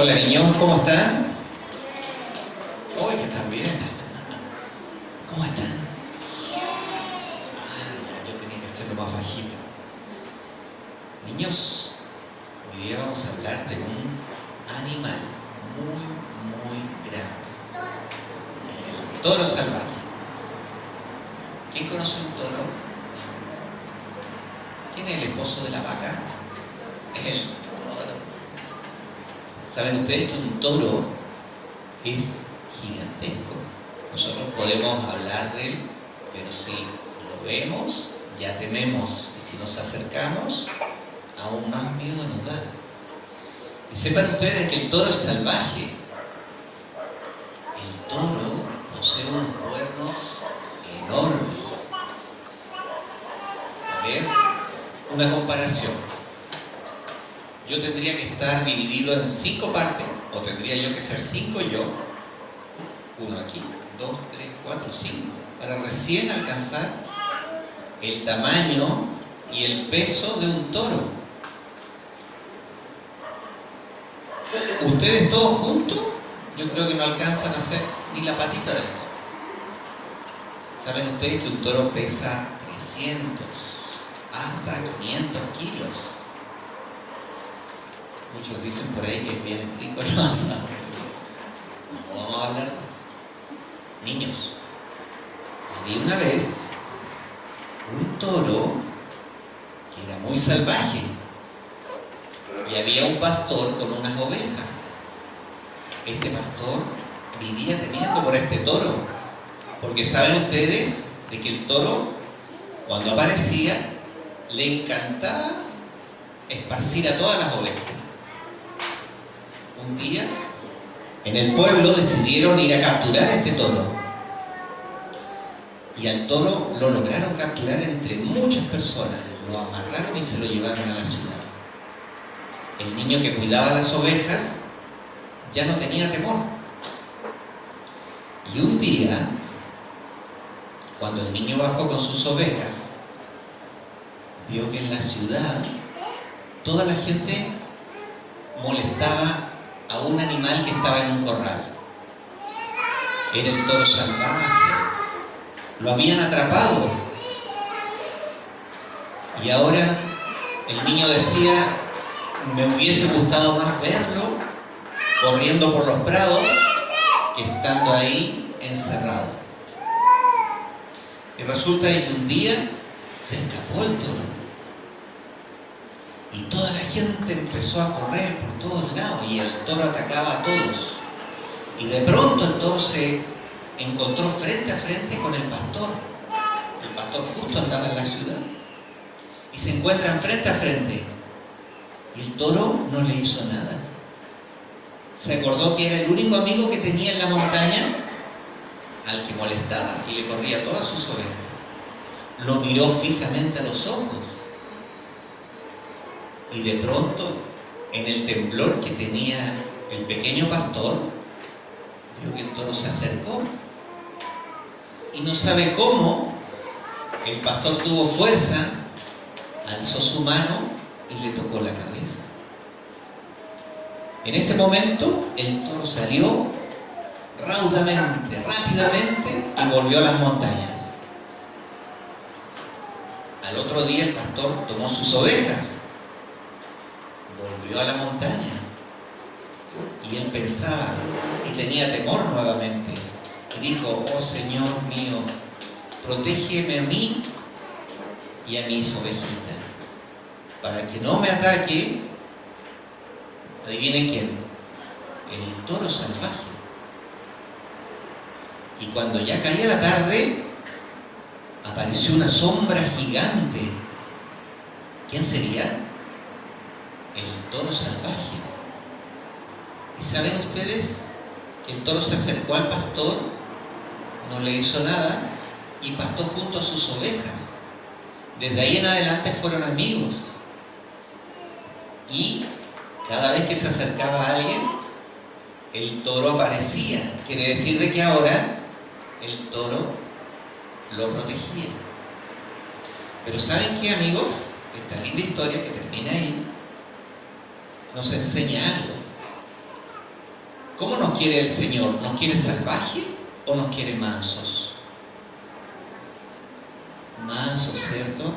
Hola niños, ¿cómo están? Oye, están bien. ¿Cómo están? Yo tenía que hacerlo más bajito. Niños, hoy día vamos a hablar de un animal muy grande. El toro salvaje. ¿Quién conoce un toro? ¿Quién es el esposo de la vaca? El toro. ¿Saben ustedes que un toro es gigantesco? Nosotros podemos hablar de él, pero si lo vemos, ya tememos. Y si nos acercamos, aún más miedo nos da. Y sepan ustedes que el toro es salvaje. El toro posee unos cuernos enormes. A ver, una comparación. Yo tendría que estar dividido en 5 partes, o tendría yo que ser 5 yo, uno aquí, 2, 3, 4, 5, para recién alcanzar el tamaño y el peso de un toro. Ustedes todos juntos, yo creo que no alcanzan a hacer ni la patita del toro. ¿Saben ustedes que un toro pesa 300 hasta 500 kilos? Muchos dicen por ahí que es bien rico el asado. No vamos a hablar de eso. Niños, había una vez un toro que era muy salvaje y había un pastor con unas ovejas. Este pastor vivía temiendo por este toro, porque saben ustedes de que el toro, cuando aparecía, le encantaba esparcir a todas las ovejas. Un día, en el pueblo decidieron ir a capturar a este toro. Y al toro lo lograron capturar entre muchas personas. Lo amarraron y se lo llevaron a la ciudad. El niño que cuidaba las ovejas ya no tenía temor. Y un día, cuando el niño bajó con sus ovejas, vio que en la ciudad toda la gente molestaba a un animal que estaba en un corral. Era el toro salvaje. Lo habían atrapado. Y ahora el niño decía, me hubiese gustado más verlo corriendo por los prados que estando ahí encerrado. Y resulta que un día se escapó el toro. Y toda la gente empezó a correr por todos lados y el toro atacaba a todos. Y de pronto el toro se encontró frente a frente con el pastor. El pastor justo andaba en la ciudad. Y se encuentran frente a frente. Y el toro no le hizo nada. Se acordó que era el único amigo que tenía en la montaña al que molestaba y le corría todas sus ovejas. Lo miró fijamente a los ojos. Y de pronto, en el temblor que tenía el pequeño pastor, vio que el toro se acercó. Y no sabe cómo, el pastor tuvo fuerza, alzó su mano y le tocó la cabeza. En ese momento, el toro salió raudamente, rápidamente, y volvió a las montañas. Al otro día, el pastor tomó sus ovejas, volvió a la montaña y él pensaba y tenía temor nuevamente y dijo, oh Señor mío, protégeme a mí y a mis ovejitas para que no me ataque, adivinen quién, el toro salvaje. Y cuando ya caía la tarde apareció una sombra gigante. ¿Quién sería? El toro salvaje. ¿Y saben ustedes que el toro se acercó al pastor, no le hizo nada y pastó junto a sus ovejas? Desde ahí en adelante fueron amigos. Y cada vez que se acercaba a alguien, el toro aparecía. Quiere decir de que ahora el toro lo protegía. Pero ¿saben qué, amigos? Esta linda historia que termina ahí nos enseña algo. ¿Cómo nos quiere el Señor? ¿Nos quiere salvajes o nos quiere mansos? Mansos, ¿cierto?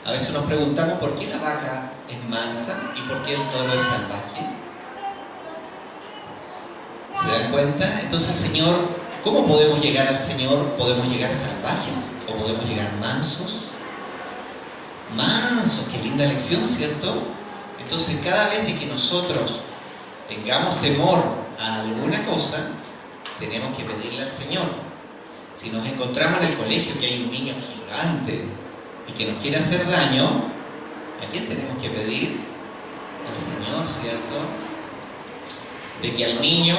A veces nos preguntamos por qué la vaca es mansa y por qué el toro es salvaje. ¿Se dan cuenta? Entonces, Señor, ¿cómo podemos llegar al Señor? ¿Podemos llegar salvajes o podemos llegar mansos? Mansos, qué linda lección, ¿cierto? Entonces, cada vez de que nosotros tengamos temor a alguna cosa, tenemos que pedirle al Señor. Si nos encontramos en el colegio que hay un niño gigante y que nos quiere hacer daño, ¿a quién tenemos que pedir? Al Señor, ¿cierto? De que al niño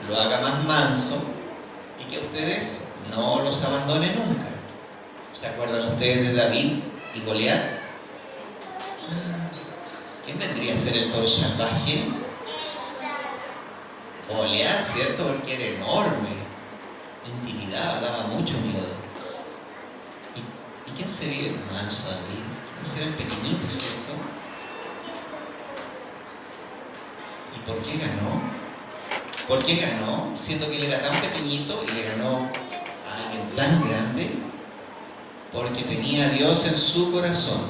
lo haga más manso y que ustedes no los abandonen nunca. ¿Se acuerdan ustedes de David y Goliat? ¿Quién vendría a ser el toro salvaje? Goliat, ¿cierto? Porque era enorme, intimidaba, daba mucho miedo. ¿Y quién sería el manso David? ¿Quién sería el pequeñito, cierto? ¿Y por qué ganó? ¿Por qué ganó? Siendo que él era tan pequeñito y le ganó a alguien tan grande, porque tenía a Dios en su corazón,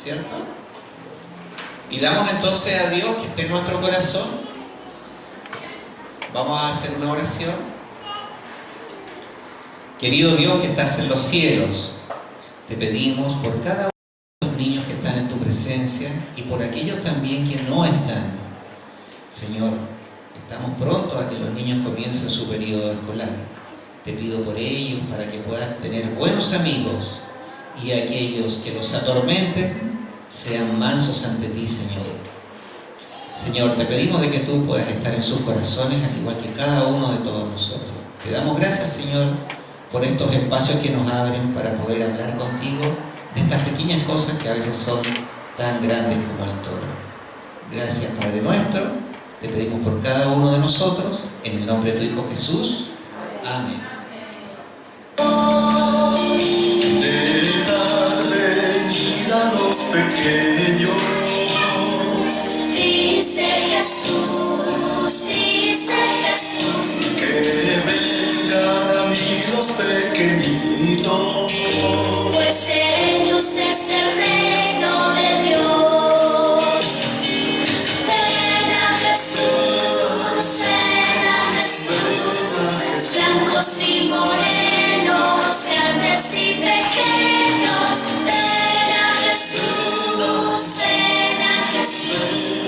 ¿cierto? Y damos entonces a Dios que esté en nuestro corazón. Vamos a hacer una oración. Querido Dios que estás en los cielos, te pedimos por cada uno de los niños que están en tu presencia y por aquellos también que no están. Señor, estamos prontos a que los niños comiencen su periodo escolar. Te pido por ellos para que puedan tener buenos amigos y aquellos que los atormenten sean mansos ante ti, Señor. Señor, te pedimos de que tú puedas estar en sus corazones al igual que cada uno de todos nosotros. Te damos gracias, Señor, por estos espacios que nos abren para poder hablar contigo de estas pequeñas cosas que a veces son tan grandes como el toro. Gracias, Padre nuestro. Te pedimos por cada uno de nosotros, en el nombre de tu Hijo Jesús. Amén. Dejar venir a los pequeños. Dice Jesús, Que vengan a mí los pequeñitos. pues de ellos es el reino de Dios. Ven a Jesús, blancos y morenos, grandes y pequeños. Ven a Jesús,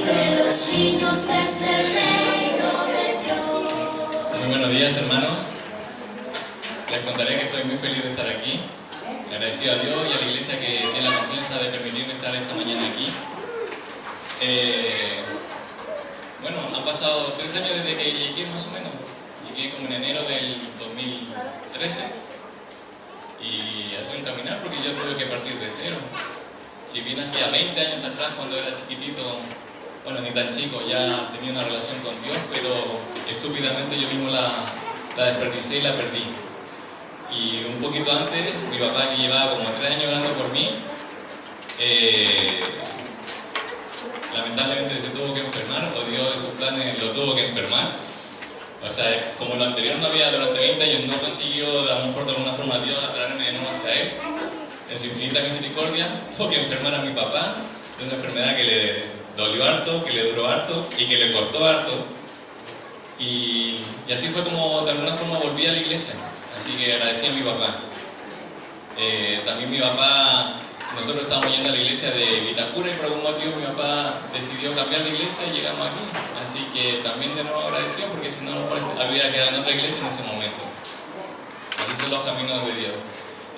de los niños es el reino de Dios. Muy buenos días, hermanos. Les contaré que estoy muy feliz de estar aquí. Agradecido a Dios y a la iglesia que tiene la confianza de permitirme estar esta mañana aquí. Bueno, han pasado 3 años desde que llegué, más o menos. Llegué como en enero del 2013 y ha sido un caminar porque yo tuve que partir de cero. Si bien hacía 20 años atrás, cuando era chiquitito, bueno, ni tan chico, ya tenía una relación con Dios, pero estúpidamente yo mismo la desperdicié y la perdí. Y un poquito antes, mi papá, que llevaba como 3 años orando por mí, lamentablemente se tuvo que enfermar, o Dios de sus planes lo tuvo que enfermar. O sea, como lo anterior no había durante 20 años, no consiguió de alguna forma Dios atraerme de nuevo hacia Él. En su infinita misericordia, tuvo que enfermar a mi papá de una enfermedad que le dolió harto, que le duró harto y que le costó harto. Y así fue como de alguna forma volví a la iglesia. Así que agradecí a mi papá. También mi papá, nosotros estábamos yendo a la iglesia de Vitacura y por algún motivo mi papá decidió cambiar de iglesia y llegamos aquí. Así que también de nuevo agradecido porque si no, habría quedado en otra iglesia en ese momento. Así son los caminos de Dios.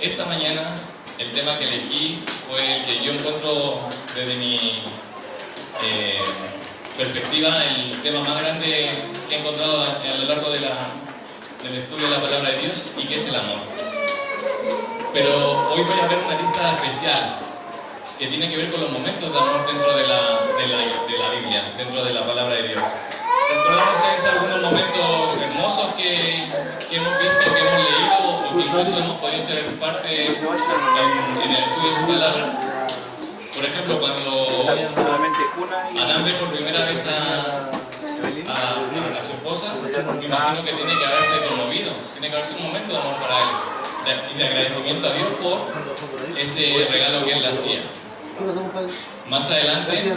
Esta mañana el tema que elegí fue el que yo encuentro desde mi perspectiva el tema más grande que he encontrado a lo largo del estudio de la palabra de Dios, y que es el amor. Pero hoy voy a ver una lista especial que tiene que ver con los momentos de amor dentro de la Biblia, dentro de la palabra de Dios. ¿Recuerdan ustedes algunos momentos hermosos que hemos visto, que hemos leído, o que incluso hemos podido ser parte en el estudio de su palabra? Por ejemplo, cuando Adán ve por primera vez a su esposa, esposa, me imagino que tiene que haberse conmovido, tiene que haberse un momento de amor para él y de agradecimiento a Dios por ese regalo que él le hacía. Más adelante,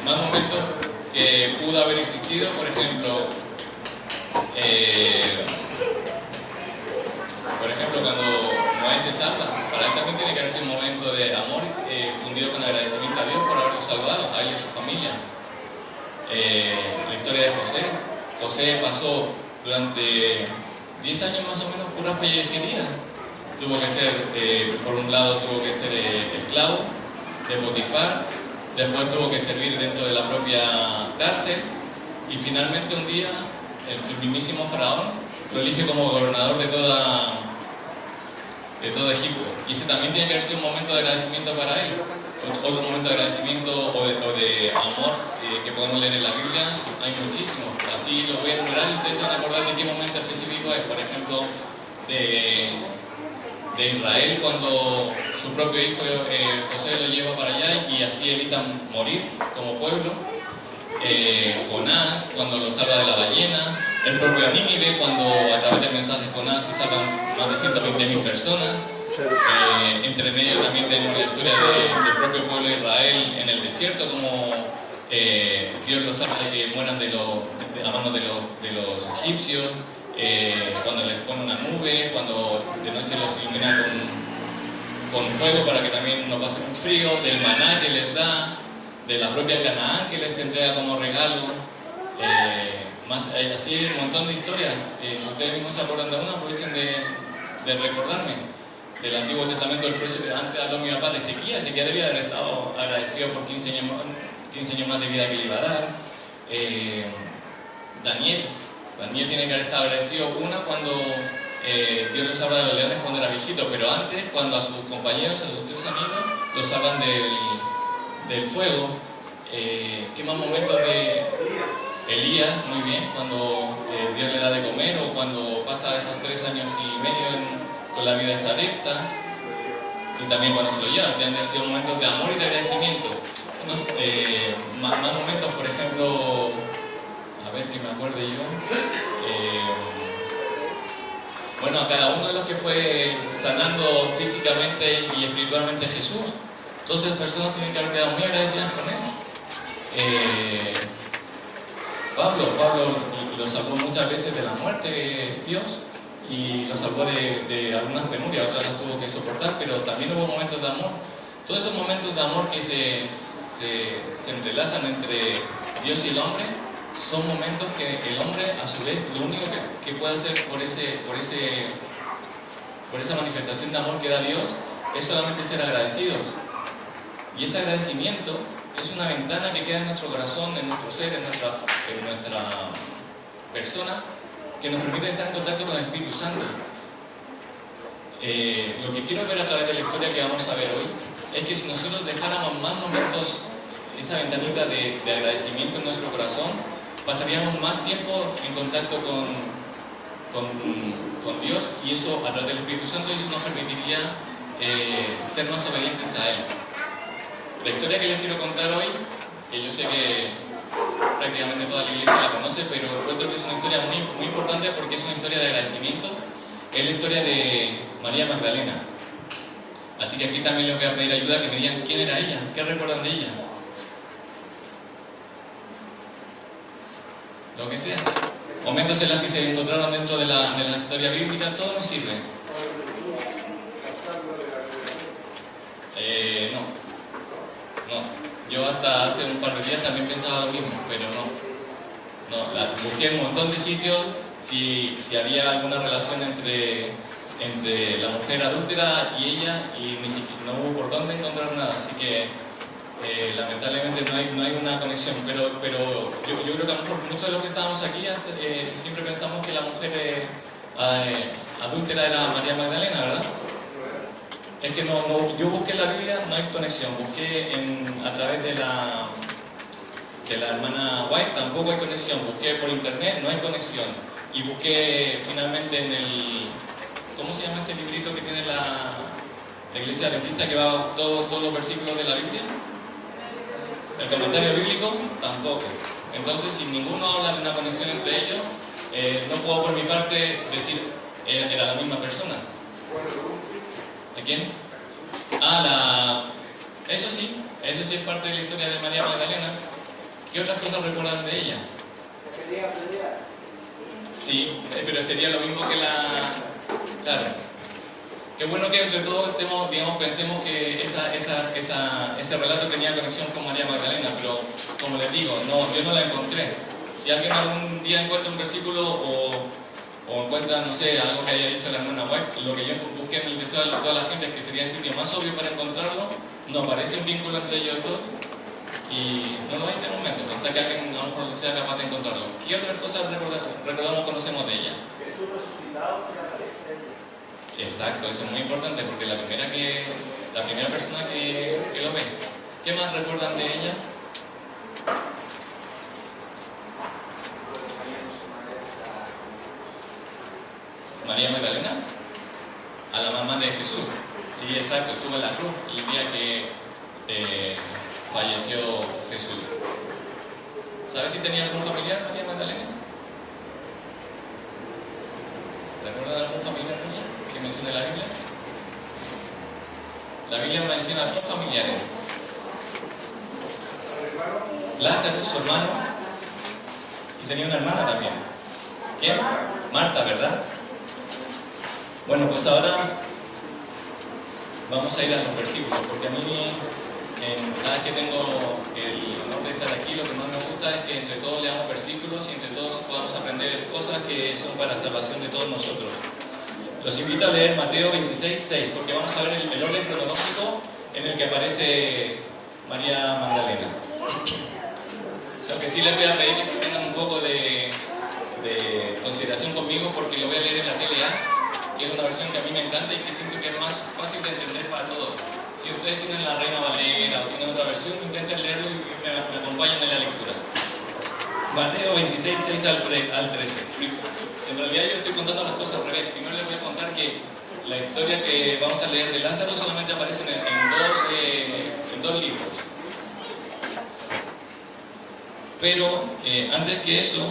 más momentos que pudo haber existido, por ejemplo, cuando Noé se salva, para él también tiene que haber sido un momento de amor fundido con agradecimiento a Dios por haberlo salvado, a él y a su familia. La historia de José. José pasó durante 10 años más o menos puras pellejerías. Tuvo que ser, por un lado, tuvo que ser esclavo de Potifar, después tuvo que servir dentro de la propia cárcel y finalmente un día el mismísimo faraón lo elige como gobernador de todo Egipto. Y ese también tiene que haber sido un momento de agradecimiento para él. Otro momento de agradecimiento o de amor que podemos leer en la Biblia, hay muchísimos. Así lo voy a enumerar y ustedes se van a acordar de qué momento específico es. Por ejemplo, de Israel, cuando su propio hijo José lo lleva para allá y así evitan morir como pueblo. Jonás, cuando lo salva de la ballena. El propio Nínive, cuando a través del mensaje de Jonás se salvan más de 120.000 personas. Entre medio también tenemos la historia del propio pueblo de Israel en el desierto, como Dios los salva de que mueran a manos de los egipcios, cuando les pone una nube, cuando de noche los ilumina con fuego para que también no pasen un frío, del maná que les da, de la propia Canaán que les entrega como regalo. Así hay un montón de historias. Si ustedes mismos se acuerdan de una, aprovechen de recordarme. Del Antiguo Testamento, el precio que antes habló mi papá de Ezequías debía haber estado agradecido por 15 años más de vida que le iba a dar. Daniel tiene que haber estado agradecido, cuando Dios lo salva de los leones cuando era viejito, pero antes, cuando a sus compañeros, a sus 3 amigos, los salvan del fuego. ¿Qué más momentos de Elías? Muy bien, cuando Dios le da de comer, o cuando pasa esos 3 años y medio con la vida esa recta, y también cuando se lo lleva, tienen que ser momentos de amor y de agradecimiento. Más momentos, por ejemplo, a ver que me acuerde yo, a cada uno de los que fue sanando físicamente y espiritualmente Jesús, todas esas personas tienen que haber quedado muy agradecidas con él. Pablo lo salvó muchas veces de la muerte, Dios, y lo salvó de algunas penurias, otras las tuvo que soportar, pero también hubo momentos de amor. Todos esos momentos de amor que se entrelazan entre Dios y el hombre son momentos que el hombre, a su vez, lo único que puede hacer por esa manifestación de amor que da Dios es solamente ser agradecidos. Y ese agradecimiento es una ventana que queda en nuestro corazón, en nuestro ser, en nuestra persona, que nos permite estar en contacto con el Espíritu Santo. Lo que quiero ver a través de la historia que vamos a ver hoy es que si nosotros dejáramos más momentos, esa ventanita de agradecimiento en nuestro corazón, pasaríamos más tiempo en contacto con Dios, y eso a través del Espíritu Santo, y eso nos permitiría ser más obedientes a Él. La historia que les quiero contar hoy, que yo sé que prácticamente toda la iglesia la conoce, pero encuentro que es una historia muy, muy importante porque es una historia de agradecimiento, es la historia de María Magdalena. Así que aquí también les voy a pedir ayuda, que me digan quién era ella, qué recuerdan de ella. Lo que sea. Momentos en los que se encontraron dentro de la historia bíblica, todo nos sirve. No. Yo hasta hace un par de días también pensaba lo mismo, pero no. Busqué un montón de sitios si había alguna relación entre la mujer adúltera y ella, y ni siquiera, no hubo por dónde encontrar nada, así que lamentablemente no hay una conexión, pero yo creo que a lo mejor muchos de los que estábamos aquí siempre pensamos que la mujer adúltera era María Magdalena, ¿verdad? Es que yo busqué en la Biblia, no hay conexión. Busqué a través de la hermana White, tampoco hay conexión. Busqué por internet, no hay conexión. y busqué finalmente en el... ¿Cómo se llama este librito que tiene la iglesia adventista que va todos los versículos de la Biblia? El comentario bíblico, tampoco. Entonces, si ninguno habla de una conexión entre ellos, no puedo por mi parte decir era la misma persona. ¿De quién? Eso sí es parte de la historia de María Magdalena. ¿Qué otras cosas recuerdan de ella? Sí, pero sería lo mismo que Claro. Qué bueno que entre todos pensemos que ese relato tenía conexión con María Magdalena, pero como les digo, yo no la encontré. Si alguien algún día encuentra un versículo o encuentra, no sé, algo que haya dicho la hermana White, lo que yo busqué en el deseo de toda la gente, que sería el sitio más obvio para encontrarlo, no aparece un vínculo entre ellos dos y no lo hay de momento, hasta que alguien a lo mejor sea capaz de encontrarlo. ¿Qué otras cosas recordamos, conocemos de ella? Jesús resucitado se le aparece a ella. Exacto, eso es muy importante porque la primera persona que lo ve. ¿Qué más recuerdan de ella? María Magdalena, a la mamá de Jesús. Sí, exacto, estuvo en la cruz el día que falleció Jesús. ¿Sabes si tenía algún familiar María Magdalena? ¿Recuerdan algún familiar de ella que mencione la Biblia? La Biblia menciona dos familiares. Lázaro, su hermano, y tenía una hermana también. ¿Quién? Marta, ¿verdad? Bueno, pues ahora vamos a ir a los versículos, porque a mí, cada vez que tengo el honor de estar aquí, lo que más me gusta es que entre todos leamos versículos y entre todos podamos aprender cosas que son para la salvación de todos nosotros. Los invito a leer Mateo 26:6, porque vamos a ver el orden cronológico en el que aparece María Magdalena. Lo que sí les voy a pedir es que tengan un poco de consideración conmigo, porque lo voy a leer en la TLA, que es una versión que a mí me encanta y que siento que es más fácil de entender para todos. Si ustedes tienen la Reina Valera o tienen otra versión, intenten leerlo y me acompañen en la lectura. Mateo 26:6 al 13. En realidad yo estoy contando las cosas al revés. Primero les voy a contar que la historia que vamos a leer de Lázaro solamente aparece en dos libros. Pero antes que eso,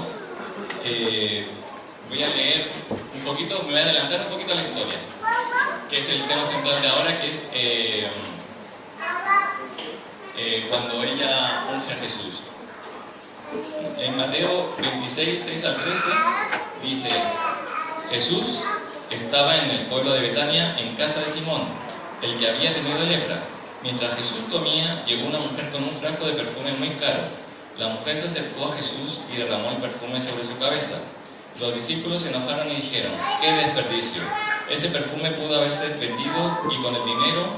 voy a leer un poquito, me voy a adelantar un poquito a la historia, que es el tema central de ahora, que es cuando ella unge a Jesús. En Mateo 26:6 al 13 dice: Jesús estaba en el pueblo de Betania, en casa de Simón, el que había tenido lepra. Mientras Jesús comía, llegó una mujer con un frasco de perfume muy caro. La mujer se acercó a Jesús y derramó el perfume sobre su cabeza. Los discípulos se enojaron y dijeron: ¡qué desperdicio! Ese perfume pudo haberse vendido y con el dinero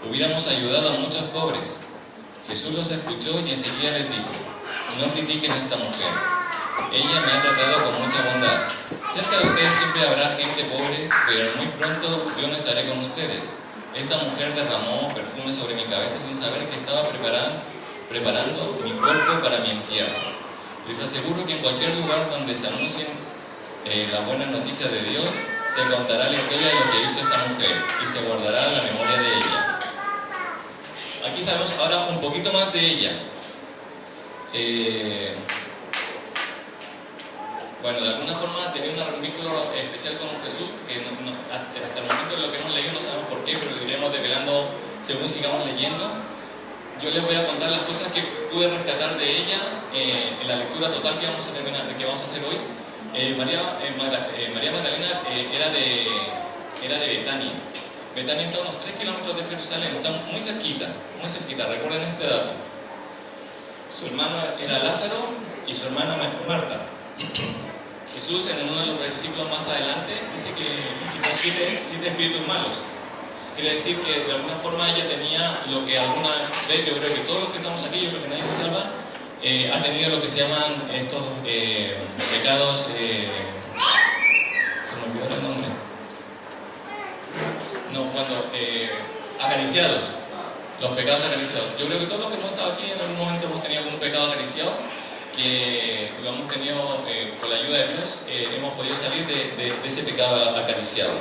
hubiéramos ayudado a muchos pobres. Jesús los escuchó y enseguida les dijo: no critiquen a esta mujer. Ella me ha tratado con mucha bondad. Cerca de ustedes siempre habrá gente pobre, pero muy pronto yo no estaré con ustedes. Esta mujer derramó perfume sobre mi cabeza sin saber que estaba preparando mi cuerpo para mi entierro. Les aseguro que en cualquier lugar donde se anuncien la buena noticia de Dios, se contará la historia de lo que hizo esta mujer y se guardará la memoria de ella. Aquí sabemos ahora un poquito más de ella. Bueno, de alguna forma tenía un vínculo especial con Jesús, que hasta el momento de lo que hemos leído no sabemos por qué, pero lo iremos develando según sigamos leyendo. Yo les voy a contar las cosas que pude rescatar de ella en la lectura total que vamos a hacer hoy. María Magdalena era de Betania. Betania está a unos 3 kilómetros de Jerusalén, está muy cerquita, recuerden este dato. Su hermano era Lázaro y su hermana Marta. Jesús, en uno de los versículos más adelante, dice que quitó 7 espíritus malos. Quiere decir que de alguna forma ella tenía lo que alguna vez, yo creo que todos los que estamos aquí, yo creo que nadie se salva, ha tenido lo que se llaman estos pecados, se me olvidó el nombre. No, acariciados. Los pecados acariciados. Yo creo que todos los que hemos estado aquí en algún momento hemos tenido algún pecado acariciado. que lo hemos tenido, con la ayuda de Dios, hemos podido salir de ese pecado acariciado.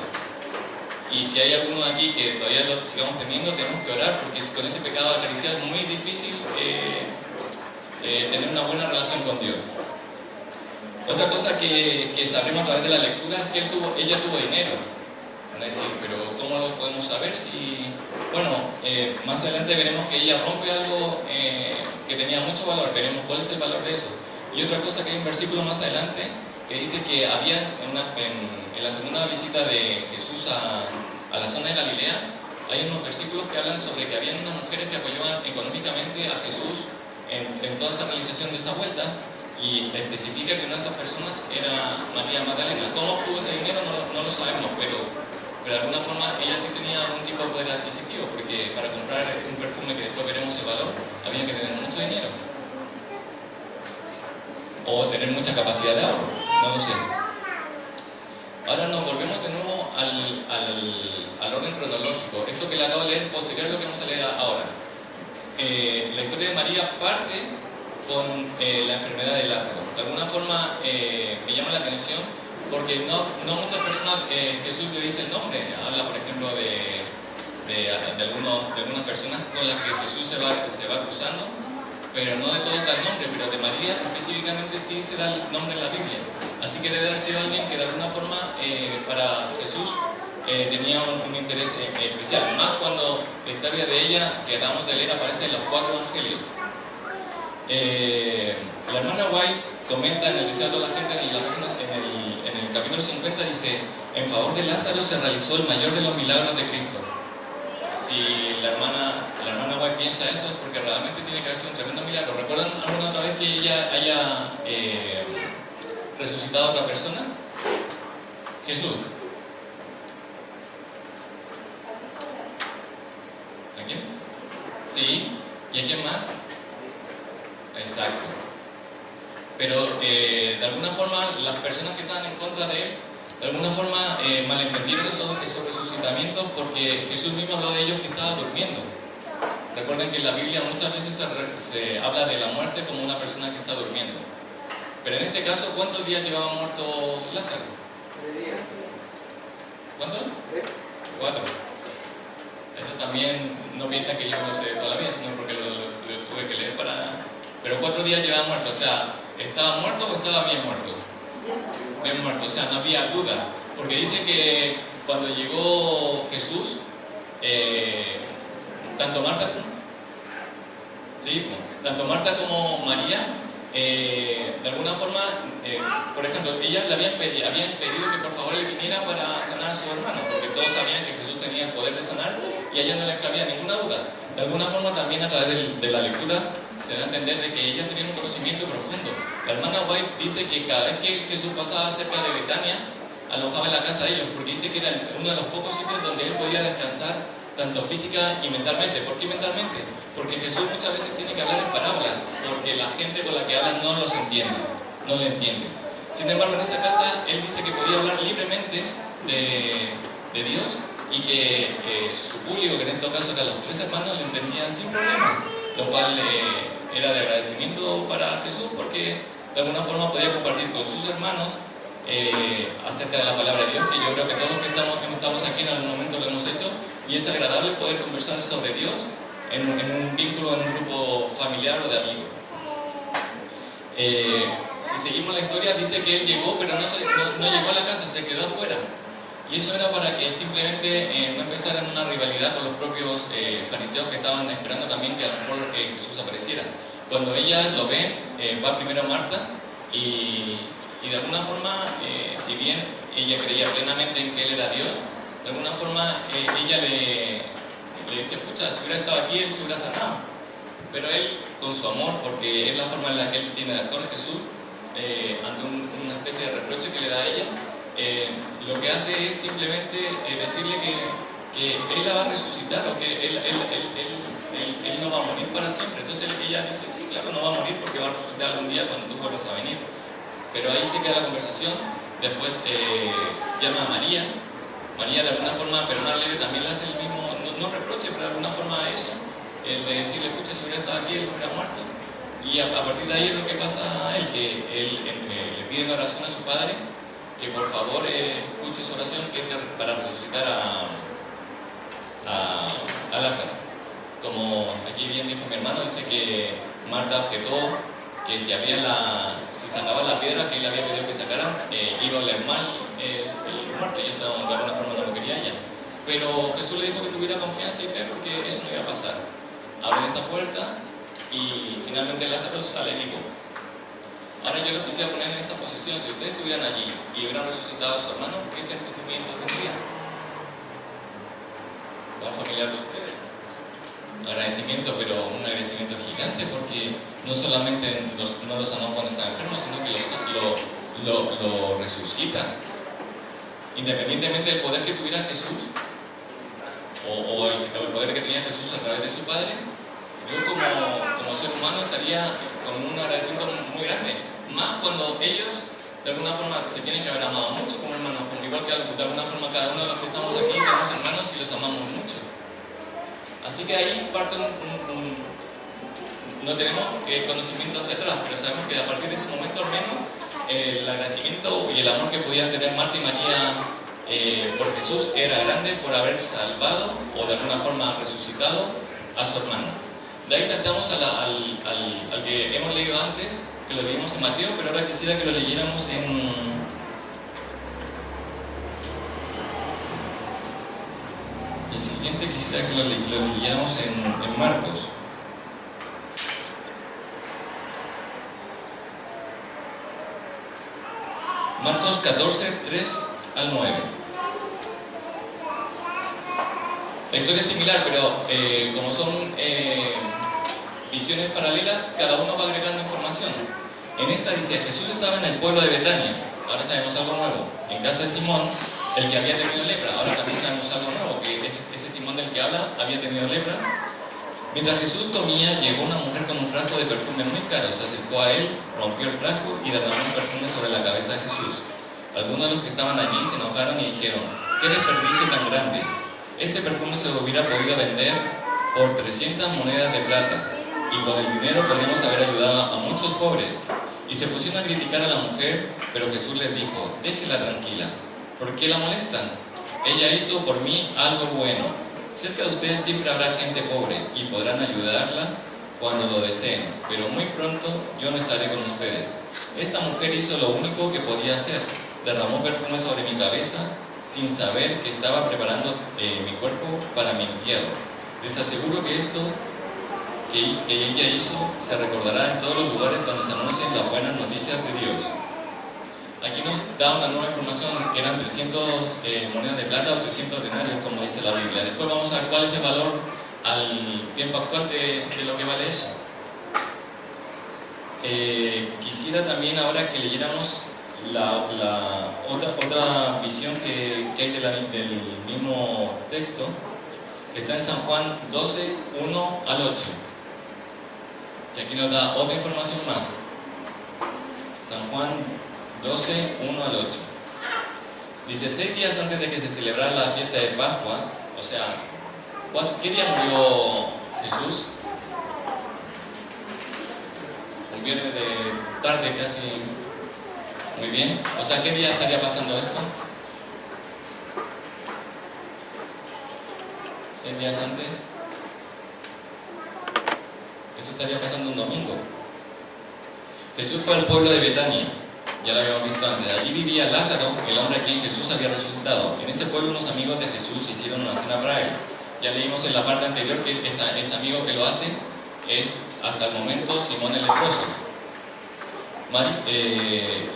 Y si hay alguno aquí que todavía lo sigamos teniendo, tenemos que orar, porque con ese pecado acariciado es muy difícil tener una buena relación con Dios. Otra cosa que sabremos a través de la lectura es que ella tuvo dinero. Van a decir, pero ¿cómo lo podemos saber si...? Bueno, más adelante veremos que ella rompe algo que tenía mucho valor, veremos cuál es el valor de eso. Y otra cosa que hay un versículo más adelante que dice que había en la segunda visita de Jesús a la zona de Galilea, hay unos versículos que hablan sobre que había unas mujeres que apoyaban económicamente a Jesús en toda esa realización de esa vuelta, y especifica que una de esas personas era María Magdalena. ¿Cómo obtuvo ese dinero? No lo sabemos, pero de alguna forma ella sí tenía algún tipo de poder adquisitivo, porque para comprar un perfume que después veremos el valor, había que tener mucho dinero. O tener mucha capacidad de ahorro, no lo sé. Ahora nos volvemos de nuevo al orden cronológico. Esto que le acabo de leer posterior a lo que vamos a leer ahora. La historia de María parte con la enfermedad de Lázaro. De alguna forma me llama la atención porque no muchas personas, Jesús le dice el nombre, habla por ejemplo de algunas personas con las que Jesús se va cruzando, pero no de todos da el nombre, pero de María específicamente sí se da el nombre en la Biblia. Así que debe haber sido alguien que de alguna forma para Jesús tenía un interés especial, más cuando la historia de ella que acabamos de leer aparece en los 4 evangelios. La hermana White comenta en el Deseo de toda la gente en el capítulo 50, dice: en favor de Lázaro se realizó el mayor de los milagros de Cristo. Si la hermana White piensa eso es porque realmente tiene que haber sido un tremendo milagro. ¿Recuerdan alguna otra vez que ella haya resucitado a otra persona? Jesús. ¿A quién? Sí. ¿Y a quién más? Exacto. Pero de alguna forma las personas que estaban en contra de él, de alguna forma malentendieron esos resucitamientos porque Jesús mismo habló de ellos que estaba durmiendo. Recuerden que en la Biblia muchas veces se habla de la muerte como una persona que está durmiendo. Pero en este caso, ¿cuántos días llevaba muerto Lázaro? 3 días. ¿Cuántos? 4. Eso también no piensan que yo lo sé toda la vida, sino porque lo tuve que leer para... Pero 4 días llevaba muerto, o sea, ¿estaba muerto o estaba bien muerto? Bien muerto, o sea, no había duda. Porque dice que cuando llegó Jesús, tanto Marta como María, de alguna forma, por ejemplo, ellas le habían pedido que por favor le viniera para sanar a su hermano, porque todos sabían que Jesús tenía el poder de sanar y a ella no les cabía ninguna duda. De alguna forma también a través de la lectura se da a entender de que ellas tenían un conocimiento profundo. La hermana White dice que cada vez que Jesús pasaba cerca de Betania, alojaba en la casa de ellos, porque dice que era uno de los pocos sitios donde él podía descansar tanto física y mentalmente. ¿Por qué mentalmente? Porque Jesús muchas veces tiene que hablar en parábolas, porque la gente con la que habla no los entiende, no le entiende. Sin embargo, en esa casa él dice que podía hablar libremente de Dios y que su público, que en este caso eran los 3 hermanos, le entendían sin problema, lo cual era de agradecimiento para Jesús porque de alguna forma podía compartir con sus hermanos acerca de la palabra de Dios, que yo creo que todos los que estamos aquí en algún momento lo hemos hecho, y es agradable poder conversar sobre Dios en un vínculo, en un grupo familiar o de amigos. Si seguimos la historia, dice que él llegó, pero no llegó a la casa, se quedó afuera. Y eso era para que simplemente no empezaran una rivalidad con los propios fariseos que estaban esperando también que a lo mejor Jesús apareciera. Cuando ellas lo ven, va primero Marta y de alguna forma, si bien ella creía plenamente en que él era Dios, de alguna forma ella le dice: escucha, si hubiera estado aquí, él se hubiera sanado. Pero él, con su amor, porque es la forma en la que él tiene de actuar Jesús, ante una especie de reproche que le da a ella, lo que hace es simplemente decirle que él la va a resucitar, o que él no va a morir para siempre. Entonces ella dice: sí, claro, no va a morir porque va a resucitar algún día cuando tú vuelvas a venir. Pero ahí se queda la conversación. Después llama a María. María de alguna forma, pero más leve, también le hace el mismo, no reproche, pero de alguna forma eso, el de decirle: escucha, si hubiera estado aquí, él hubiera muerto. Y a partir de ahí es lo que pasa a él, que él le pide una oración a su padre, que por favor escuche su oración, que es para resucitar a Lázaro. Como aquí bien dijo mi hermano, dice que Marta objetó que si sacaban la piedra que él había pedido que sacaran, iba a oler mal el muerto, y eso de alguna forma no lo quería ella. Pero Jesús le dijo que tuviera confianza y fe porque eso no iba a pasar. Abren esa puerta y finalmente Lázaro sale vivo. Ahora yo los quisiera poner en esa posición. Si ustedes estuvieran allí y hubieran resucitado a su hermano, ¿qué sentimientos tendrían? ¿Un familiar de ustedes? Agradecimiento, pero un agradecimiento gigante, porque no solamente no los sanó cuando estaban enfermos, sino que lo resucita. Independientemente del poder que tuviera Jesús, o el poder que tenía Jesús a través de su Padre, yo como ser humano estaría con un agradecimiento muy grande, más cuando ellos de alguna forma se tienen que haber amado mucho como hermanos, como igual que de alguna forma cada uno de los que estamos aquí somos hermanos y los amamos mucho. Así que ahí parte no tenemos conocimiento hacia atrás, pero sabemos que a partir de ese momento al menos el agradecimiento y el amor que podían tener Marta y María por Jesús era grande por haber salvado o de alguna forma resucitado a su hermano. De ahí saltamos al que hemos leído antes, que lo leímos en Mateo, pero ahora quisiera que lo leyéramos el siguiente quisiera que lo leyéramos en Marcos. Marcos 14, 3 al 9. La historia es similar, pero como son visiones paralelas, cada uno va agregando información. En esta dice, Jesús estaba en el pueblo de Betania. Ahora sabemos algo nuevo. En casa de Simón, el que había tenido lepra. Ahora también sabemos algo nuevo, que ese Simón del que habla había tenido lepra. Mientras Jesús comía, llegó una mujer con un frasco de perfume muy caro. Se acercó a él, rompió el frasco y derramó un perfume sobre la cabeza de Jesús. Algunos de los que estaban allí se enojaron y dijeron, ¡qué desperdicio tan grande! Este perfume se hubiera podido vender por 300 monedas de plata, y con el dinero podríamos haber ayudado a muchos pobres. Y se pusieron a criticar a la mujer, pero Jesús les dijo, déjela tranquila. ¿Por qué la molestan? Ella hizo por mí algo bueno. Cerca de ustedes siempre habrá gente pobre y podrán ayudarla cuando lo deseen, pero muy pronto yo no estaré con ustedes. Esta mujer hizo lo único que podía hacer. Derramó perfume sobre mi cabeza sin saber que estaba preparando mi cuerpo para mi entierro. Les aseguro que esto que ella hizo se recordará en todos los lugares donde se anuncien las buenas noticias de Dios. Aquí nos da una nueva información que eran 300 monedas de plata o 300 denarios, como dice la Biblia. Después vamos a ver cuál es el valor al tiempo actual de lo que vale eso. Quisiera también ahora que leyéramos la otra visión que hay del mismo texto, que está en San Juan 12, 1 al 8. Que aquí nos da otra información más. San Juan 12, 1 al 8. Dice, 6 días antes de que se celebrara la fiesta de Pascua, o sea, ¿qué día murió Jesús? Un viernes de tarde casi. Muy bien. O sea, ¿qué día estaría pasando esto? 6 días antes. Eso estaría pasando un domingo. Jesús fue al pueblo de Betania. Ya lo habíamos visto antes. Allí vivía Lázaro, el hombre a quien Jesús había resucitado. En ese pueblo unos amigos de Jesús hicieron una cena para él. Ya leímos en la parte anterior que ese amigo que lo hace es, hasta el momento, Simón el leproso.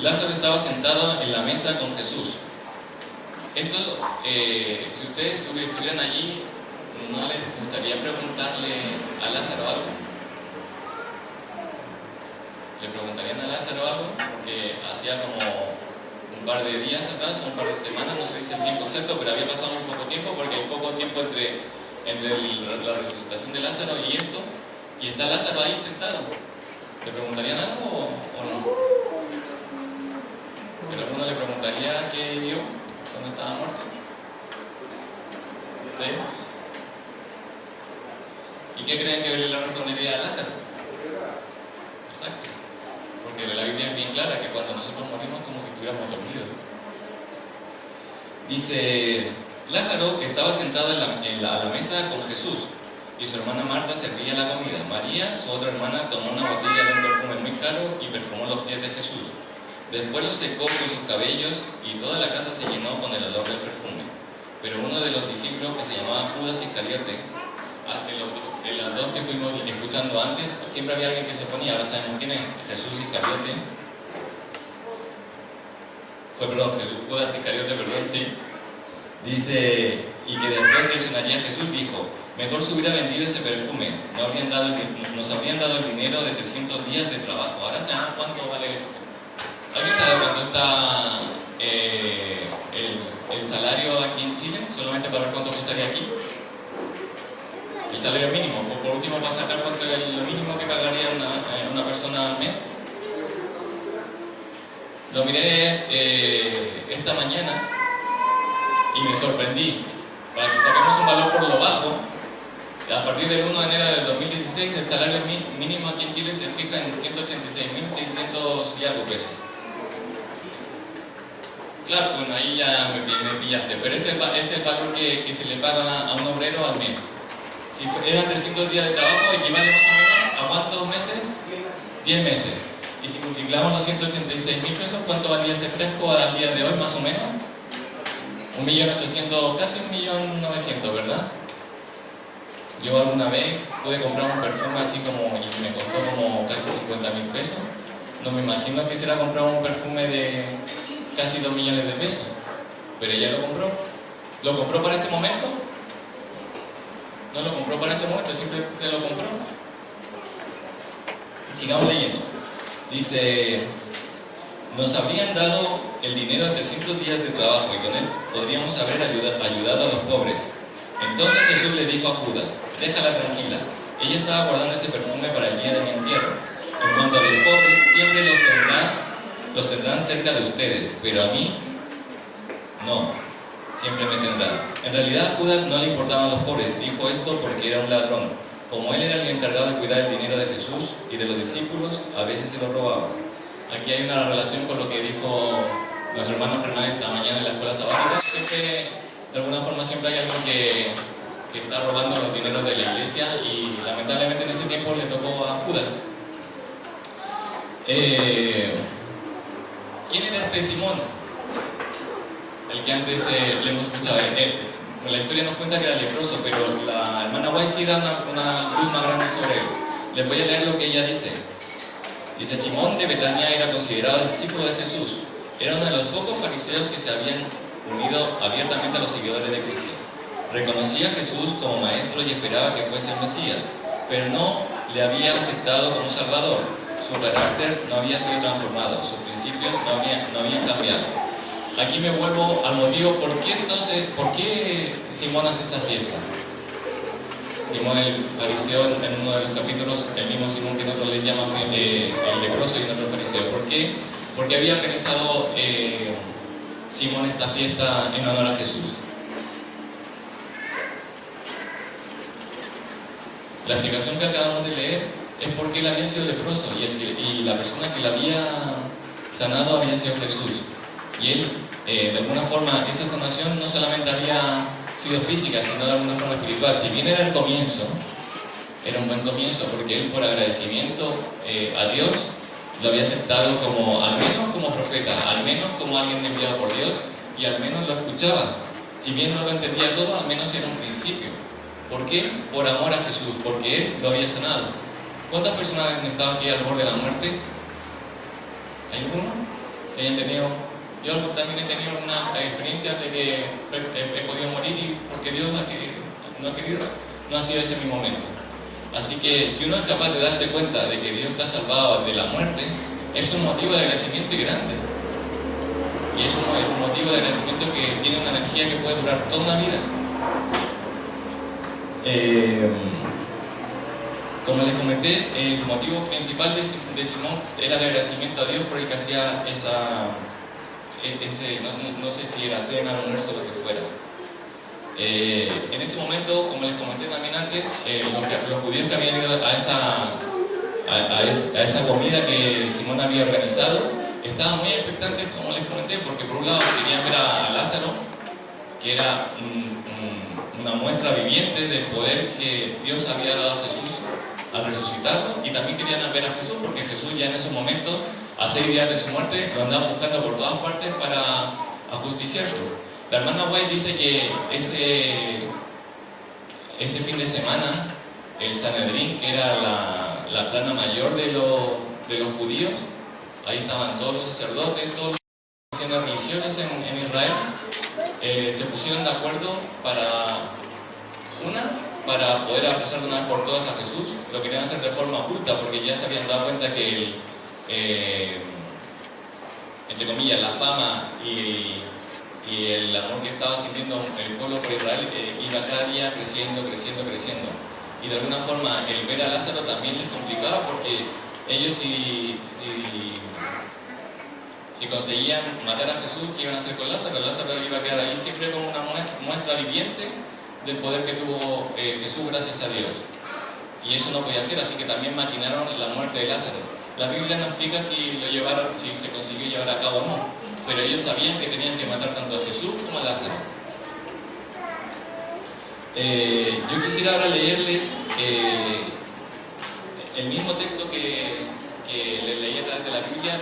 Lázaro estaba sentado en la mesa con Jesús. Esto, si ustedes estuvieran allí, ¿no les gustaría preguntarle a Lázaro algo? ¿Le preguntarían a Lázaro algo? Porque hacía como un par de días atrás, un par de semanas, no se dice el tiempo exacto, pero había pasado muy poco tiempo, porque hay poco tiempo entre la resucitación de Lázaro y esto, y está Lázaro ahí sentado. ¿Le preguntarían algo o no? ¿Pero alguno le preguntaría qué vio cuando estaba muerto? ¿Sí? ¿Y qué creen que le respondería a Lázaro? Exacto. Porque la Biblia es bien clara que cuando nosotros morimos como que estuviéramos dormidos. Dice, Lázaro estaba sentado a la mesa con Jesús y su hermana Marta servía la comida. María, su otra hermana, tomó una botella de un perfume muy caro y perfumó los pies de Jesús. Después los secó con sus cabellos y toda la casa se llenó con el olor del perfume. Pero uno de los discípulos, que se llamaba Judas Iscariote, de las dos que estuvimos escuchando antes, siempre había alguien que se oponía. Ahora sabemos quién es, Jesús Iscariote. Judas Iscariote, sí. Dice, y que después traicionaría a Jesús, dijo, mejor se hubiera vendido ese perfume, nos habrían dado el dinero de 300 días de trabajo. Ahora sabemos cuánto vale esto. ¿Alguien sabe cuánto está el salario aquí en Chile? Solamente para ver cuánto costaría aquí. El salario mínimo, por último, para sacar cuánto es lo mínimo que pagaría una persona al mes. Lo miré esta mañana y me sorprendí. Para que saquemos un valor por lo bajo, a partir del 1 de enero del 2016, el salario mínimo aquí en Chile se fija en 186.600 y algo pesos. Claro, bueno, ahí ya me pillaste, pero ese es el valor que se le paga a un obrero al mes. Si eran 300 días de trabajo, equivale más o menos a ¿cuántos meses? 10 meses. Y si multiplicamos los 186.000 pesos, ¿cuánto valía ese fresco al día de hoy, más o menos? 1.800.000, casi 1.900.000, ¿verdad? Yo alguna vez pude comprar un perfume así como, y me costó como casi 50.000 pesos. No me imagino que será comprar un perfume de casi 2 millones de pesos. Pero ella lo compró. ¿Lo compró para este momento? No lo compró para este momento, simplemente lo compró. Y sigamos leyendo. Dice, nos habrían dado el dinero de 300 días de trabajo y con él podríamos haber ayudado a los pobres. Entonces Jesús le dijo a Judas, déjala tranquila, ella estaba guardando ese perfume para el día de mi entierro. En cuanto a los pobres, siempre los tendrán cerca de ustedes, pero a mí no, siempre me tendrán. En realidad a Judas no le importaban los pobres, dijo esto porque era un ladrón. Como él era el encargado de cuidar el dinero de Jesús y de los discípulos, a veces se lo robaba. Aquí hay una relación con lo que dijo nuestro hermano Fernández esta mañana en la escuela sabática. Siempre, de alguna forma, siempre hay alguien que está robando los dineros de la iglesia y lamentablemente en ese tiempo le tocó a Judas. ¿Quién era este Simón? El que antes le hemos escuchado. La historia nos cuenta que era leproso, pero la hermana White sí da una luz más grande sobre él. Les voy a leer lo que ella dice. Dice, Simón de Betania era considerado discípulo de Jesús. Era uno de los pocos fariseos que se habían unido abiertamente a los seguidores de Cristo. Reconocía a Jesús como maestro y esperaba que fuese el Mesías, pero no le había aceptado como Salvador. Su carácter no había sido transformado, sus principios no habían cambiado. Aquí me vuelvo al motivo, ¿por qué Simón hace esa fiesta? Simón el fariseo, en uno de los capítulos, el mismo Simón que nosotros le llama el leproso y en otro fariseo. ¿Por qué? Porque había organizado Simón esta fiesta en honor a Jesús. La explicación que acabamos de leer es porque él había sido leproso y la persona que le había sanado había sido Jesús. Y él, de alguna forma, esa sanación no solamente había sido física, sino de alguna forma espiritual. Si bien era el comienzo, era un buen comienzo, porque él, por agradecimiento a Dios, lo había aceptado al menos como profeta, al menos como alguien enviado por Dios, y al menos lo escuchaba. Si bien no lo entendía todo, al menos era un principio. ¿Por qué? Por amor a Jesús, porque él lo había sanado. ¿Cuántas personas han estado aquí al borde de la muerte? ¿Hay alguno? ¿Hayan tenido? Yo también he tenido algunas experiencias de que he podido morir y porque Dios no ha querido, no ha sido ese mi momento. Así que si uno es capaz de darse cuenta de que Dios está salvado de la muerte, es un motivo de agradecimiento grande. Y es un motivo de agradecimiento que tiene una energía que puede durar toda una vida. Como les comenté, el motivo principal de Simón era el agradecimiento a Dios por el que hacía no sé si era cena, almuerzo o lo que fuera. En ese momento, como les comenté también antes, los judíos que habían ido a a esa comida que Simón había organizado, estaban muy expectantes, como les comenté, porque por un lado querían ver a Lázaro, que era una muestra viviente del poder que Dios había dado a Jesús al resucitarlo, y también querían ver a Jesús, porque Jesús ya en esos momentos, a 6 días de su muerte, lo andaban buscando por todas partes para ajusticiarlo. La hermana White dice que ese fin de semana, el Sanedrín, que era la plana mayor de los judíos, ahí estaban todos los sacerdotes, todas las organizaciones religiosas en Israel, se pusieron de acuerdo para poder apresar de una vez por todas a Jesús. Lo querían hacer de forma oculta, porque ya se habían dado cuenta que entre comillas, la fama y el amor que estaba sintiendo el pueblo por Israel iba cada día creciendo. Y de alguna forma el ver a Lázaro también les complicaba, porque ellos si conseguían matar a Jesús, ¿qué iban a hacer con Lázaro? Lázaro iba a quedar ahí siempre como una muestra viviente del poder que tuvo Jesús gracias a Dios. Y eso no podía ser, así que también maquinaron la muerte de Lázaro. La Biblia no explica si se consiguió llevar a cabo o no, pero ellos sabían que tenían que matar tanto a Jesús como a Lázaro. Yo quisiera ahora leerles el mismo texto que les leí a través de la Biblia,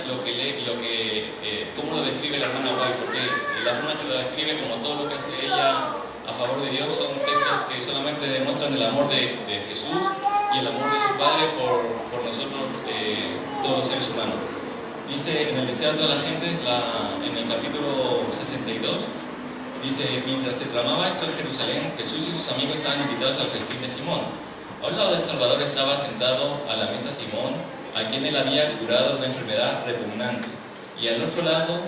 cómo lo describe la hermana White, porque la forma que lo describe, como todo lo que hace ella a favor de Dios, son textos que solamente demuestran el amor de Jesús y el amor de su Padre por nosotros, todos los seres humanos. Dice en el Deseo de todas las gentes, en el capítulo 62, dice: mientras se tramaba esto en Jerusalén, Jesús y sus amigos estaban invitados al festín de Simón. A un lado del Salvador estaba sentado a la mesa Simón, a quien él había curado de una enfermedad repugnante, y al otro lado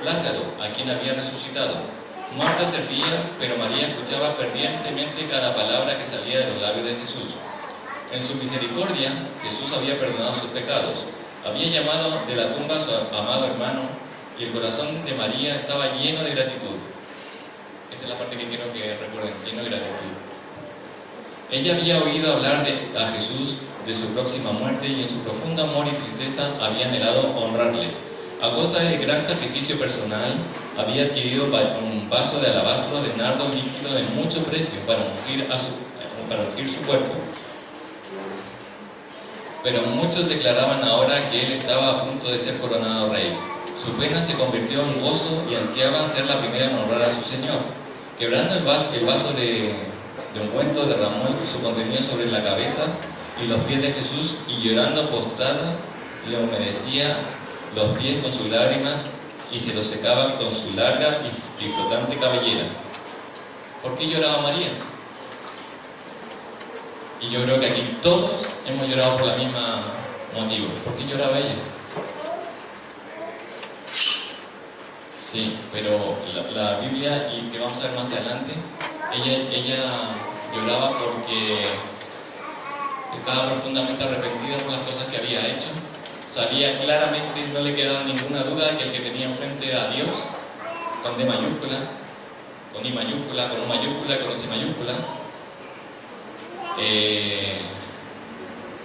Lázaro, a quien había resucitado. Marta servía, pero María escuchaba fervientemente cada palabra que salía de los labios de Jesús. En su misericordia, Jesús había perdonado sus pecados, había llamado de la tumba a su amado hermano, y el corazón de María estaba lleno de gratitud. Esa es la parte que quiero que recuerden, lleno de gratitud. Ella había oído hablar a Jesús de su próxima muerte, y en su profundo amor y tristeza había anhelado honrarle. A costa del gran sacrificio personal, había adquirido un vaso de alabastro de nardo líquido de mucho precio para ungir su cuerpo. Pero muchos declaraban ahora que él estaba a punto de ser coronado rey. Su pena se convirtió en gozo y ansiaba ser la primera en honrar a su Señor. Quebrando el vaso de ungüento, derramó su contenido sobre la cabeza y los pies de Jesús, y llorando postrada, le humedecía los pies con sus lágrimas y se los secaba con su larga y flotante cabellera. ¿Por qué lloraba María? Y yo creo que aquí todos hemos llorado por la misma motivo. ¿Por qué lloraba ella? Sí, pero la Biblia, y que vamos a ver más adelante, ella lloraba porque estaba profundamente arrepentida por las cosas que había hecho. Sabía claramente, no le quedaba ninguna duda, que el que tenía enfrente era Dios, con D mayúscula, con I mayúscula, con U mayúscula, con S mayúscula. Y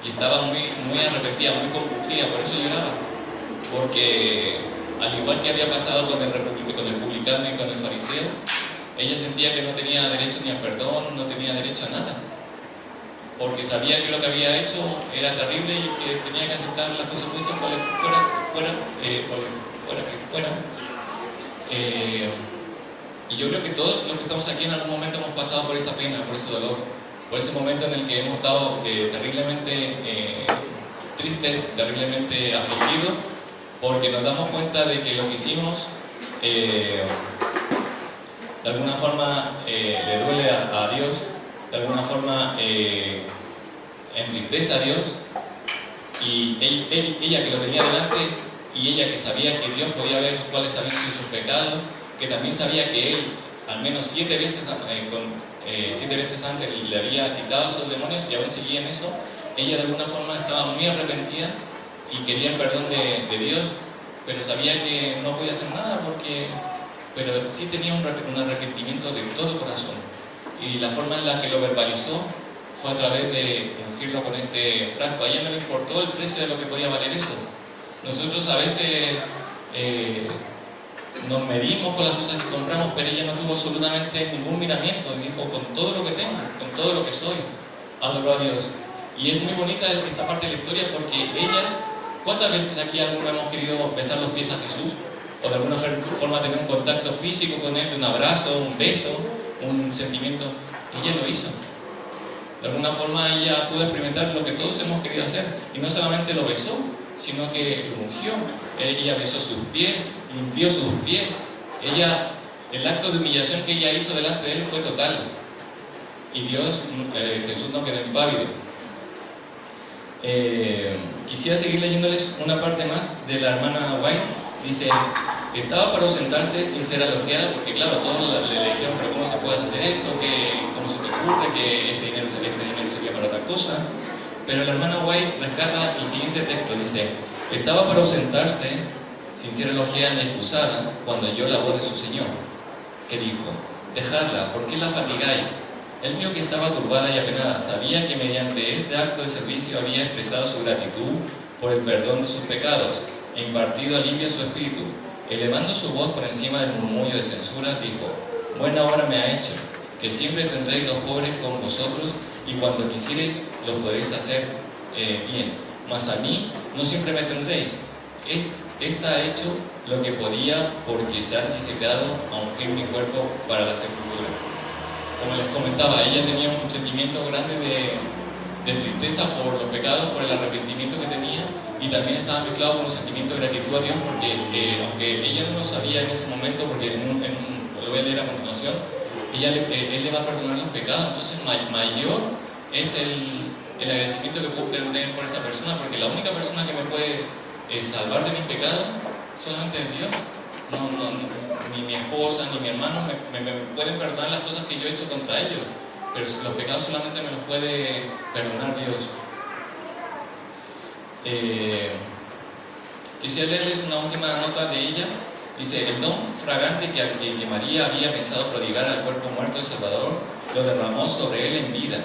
estaba muy arrepentida, muy compungida, por eso lloraba. Porque al igual que había pasado con el publicano y con el fariseo, ella sentía que no tenía derecho ni a perdón, no tenía derecho a nada. Porque sabía que lo que había hecho era terrible y que tenía que aceptar las consecuencias fuera. Y yo creo que todos los que estamos aquí en algún momento hemos pasado por esa pena, por ese dolor, por ese momento en el que hemos estado terriblemente tristes, terriblemente afligidos, porque nos damos cuenta de que lo que hicimos de alguna forma le duele a Dios, de alguna forma entristece a Dios, y ella que lo tenía delante, y ella que sabía que Dios podía ver cuáles habían sido sus pecados, que también sabía que Él al menos 7 veces antes le había quitado esos demonios y aún seguía en eso. Ella de alguna forma estaba muy arrepentida y quería el perdón de Dios, pero sabía que no podía hacer nada, pero sí tenía un arrepentimiento de todo corazón. Y la forma en la que lo verbalizó fue a través de ungirlo con este frasco. A ella no le importó el precio de lo que podía valer eso. Nosotros a veces nos medimos con las cosas que compramos, pero ella no tuvo absolutamente ningún miramiento. Dijo, con todo lo que tengo, con todo lo que soy, adoró a Dios. Y es muy bonita esta parte de la historia porque ella, ¿cuántas veces aquí alguno hemos querido besar los pies a Jesús? O de alguna forma tener un contacto físico con Él, de un abrazo, un beso, un sentimiento. Ella lo hizo. De alguna forma ella pudo experimentar lo que todos hemos querido hacer. Y no solamente lo besó, sino que lo ungió. Ella besó sus pies, limpió sus pies. El acto de humillación que ella hizo delante de Él fue total. Y Dios, Jesús no quedó impávido. Quisiera seguir leyéndoles una parte más de la hermana White. Dice, estaba para ausentarse sin ser elogiada, porque claro, todos le dijeron, pero ¿cómo se puede hacer esto? ¿Cómo se te ocurre que ese dinero sería para otra cosa? Pero la hermana White rescata el siguiente texto, dice, estaba para ausentarse sin ser elogiada ni excusada cuando oyó la voz de su Señor, que dijo, dejadla, ¿por qué la fatigáis? Él vio que estaba turbada y apenada, sabía que mediante este acto de servicio había expresado su gratitud por el perdón de sus pecados, e impartido alivio a su espíritu. Elevando su voz por encima del murmullo de censura, dijo, buena obra me ha hecho, que siempre tendréis los pobres con vosotros, y cuando quisierais lo podréis hacer bien. Mas a mí no siempre me tendréis. Esta ha hecho lo que podía porque se ha anticipado a ungir mi cuerpo para la sepultura. Como les comentaba, ella tenía un sentimiento grande de tristeza por los pecados, por el arrepentimiento que tenía, y también estaba mezclado con un sentimiento de gratitud a Dios porque aunque ella no lo sabía en ese momento, porque lo voy a leer a continuación, Él le va a perdonar los pecados. Entonces mayor es el agradecimiento que puedo tener por esa persona, porque la única persona que me puede salvar de mis pecados solamente es Dios. Ni mi esposa ni mi hermano me pueden perdonar las cosas que yo he hecho contra ellos, pero los pecados solamente me los puede perdonar Dios. Quisiera leerles una última nota de ella. Dice, el don fragante que María había pensado prodigar al cuerpo muerto de Salvador, lo derramó sobre él en vida.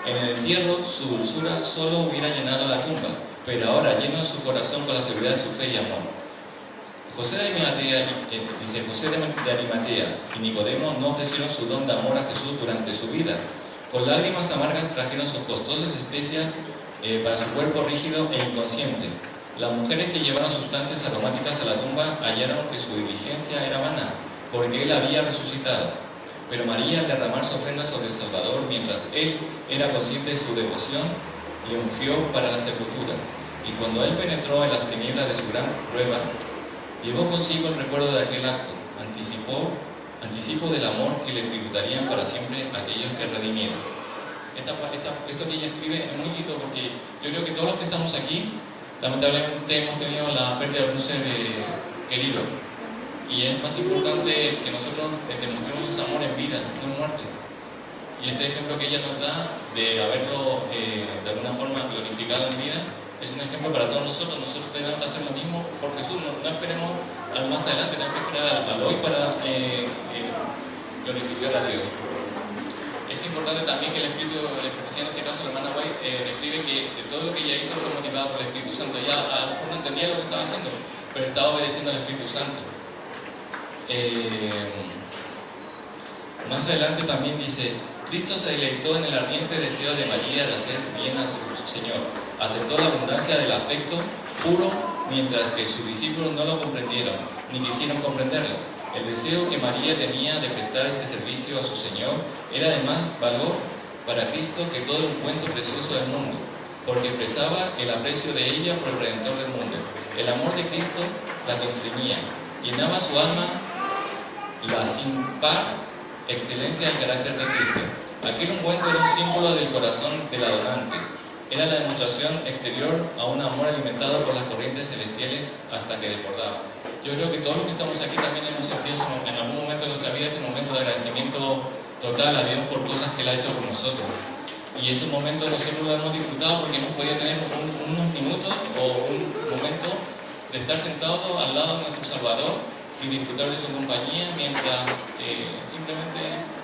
En el entierro su dulzura solo hubiera llenado la tumba, pero ahora lleno su corazón con la seguridad de su fe y amor. José de Arimatea y Nicodemo no ofrecieron su don de amor a Jesús durante su vida. Con lágrimas amargas trajeron sus costosas especias para su cuerpo rígido e inconsciente. Las mujeres que llevaron sustancias aromáticas a la tumba hallaron que su diligencia era vana, porque él había resucitado. Pero María, al derramar su ofrenda sobre el Salvador, mientras él era consciente de su devoción, le ungió para la sepultura. Y cuando él penetró en las tinieblas de su gran prueba, llevó consigo el recuerdo de aquel acto, anticipo del amor que le tributarían para siempre aquellos que redimieron. Esto que ella escribe es muy lindo porque yo creo que todos los que estamos aquí, lamentablemente hemos tenido la pérdida de un ser querido. Y es más importante que nosotros demostremos ese amor en vida, no en muerte. Y este ejemplo que ella nos da de haberlo de alguna forma glorificado en vida, es un ejemplo para todos nosotros. Nosotros tenemos que hacer lo mismo por Jesús. No esperemos al más adelante, tenemos que esperar al hoy para glorificar a Dios. Es importante también que el Espíritu, la profecía, en este caso la hermana White, describe que todo lo que ella hizo fue motivado por el Espíritu Santo. Ella a lo mejor no entendía lo que estaba haciendo, pero estaba obedeciendo al Espíritu Santo. Más adelante también dice, Cristo se deleitó en el ardiente deseo de María de hacer bien a su Señor. Aceptó la abundancia del afecto puro, mientras que sus discípulos no lo comprendieron, ni quisieron comprenderlo. El deseo que María tenía de prestar este servicio a su Señor era de más valor para Cristo que todo el cuento precioso del mundo, porque expresaba el aprecio de ella por el Redentor del mundo. El amor de Cristo la constreñía, llenaba su alma la sin par excelencia del carácter de Cristo. Aquel ungüento era un símbolo del corazón del adorante. Era la demostración exterior a un amor alimentado por las corrientes celestiales hasta que desbordaba. Yo creo que todos los que estamos aquí también hemos sentido en algún momento de nuestra vida ese momento de agradecimiento total a Dios por cosas que Él ha hecho por nosotros. Y esos momentos nosotros lo hemos disfrutado porque hemos podido tener unos minutos o un momento de estar sentado al lado de nuestro Salvador y disfrutar de su compañía mientras simplemente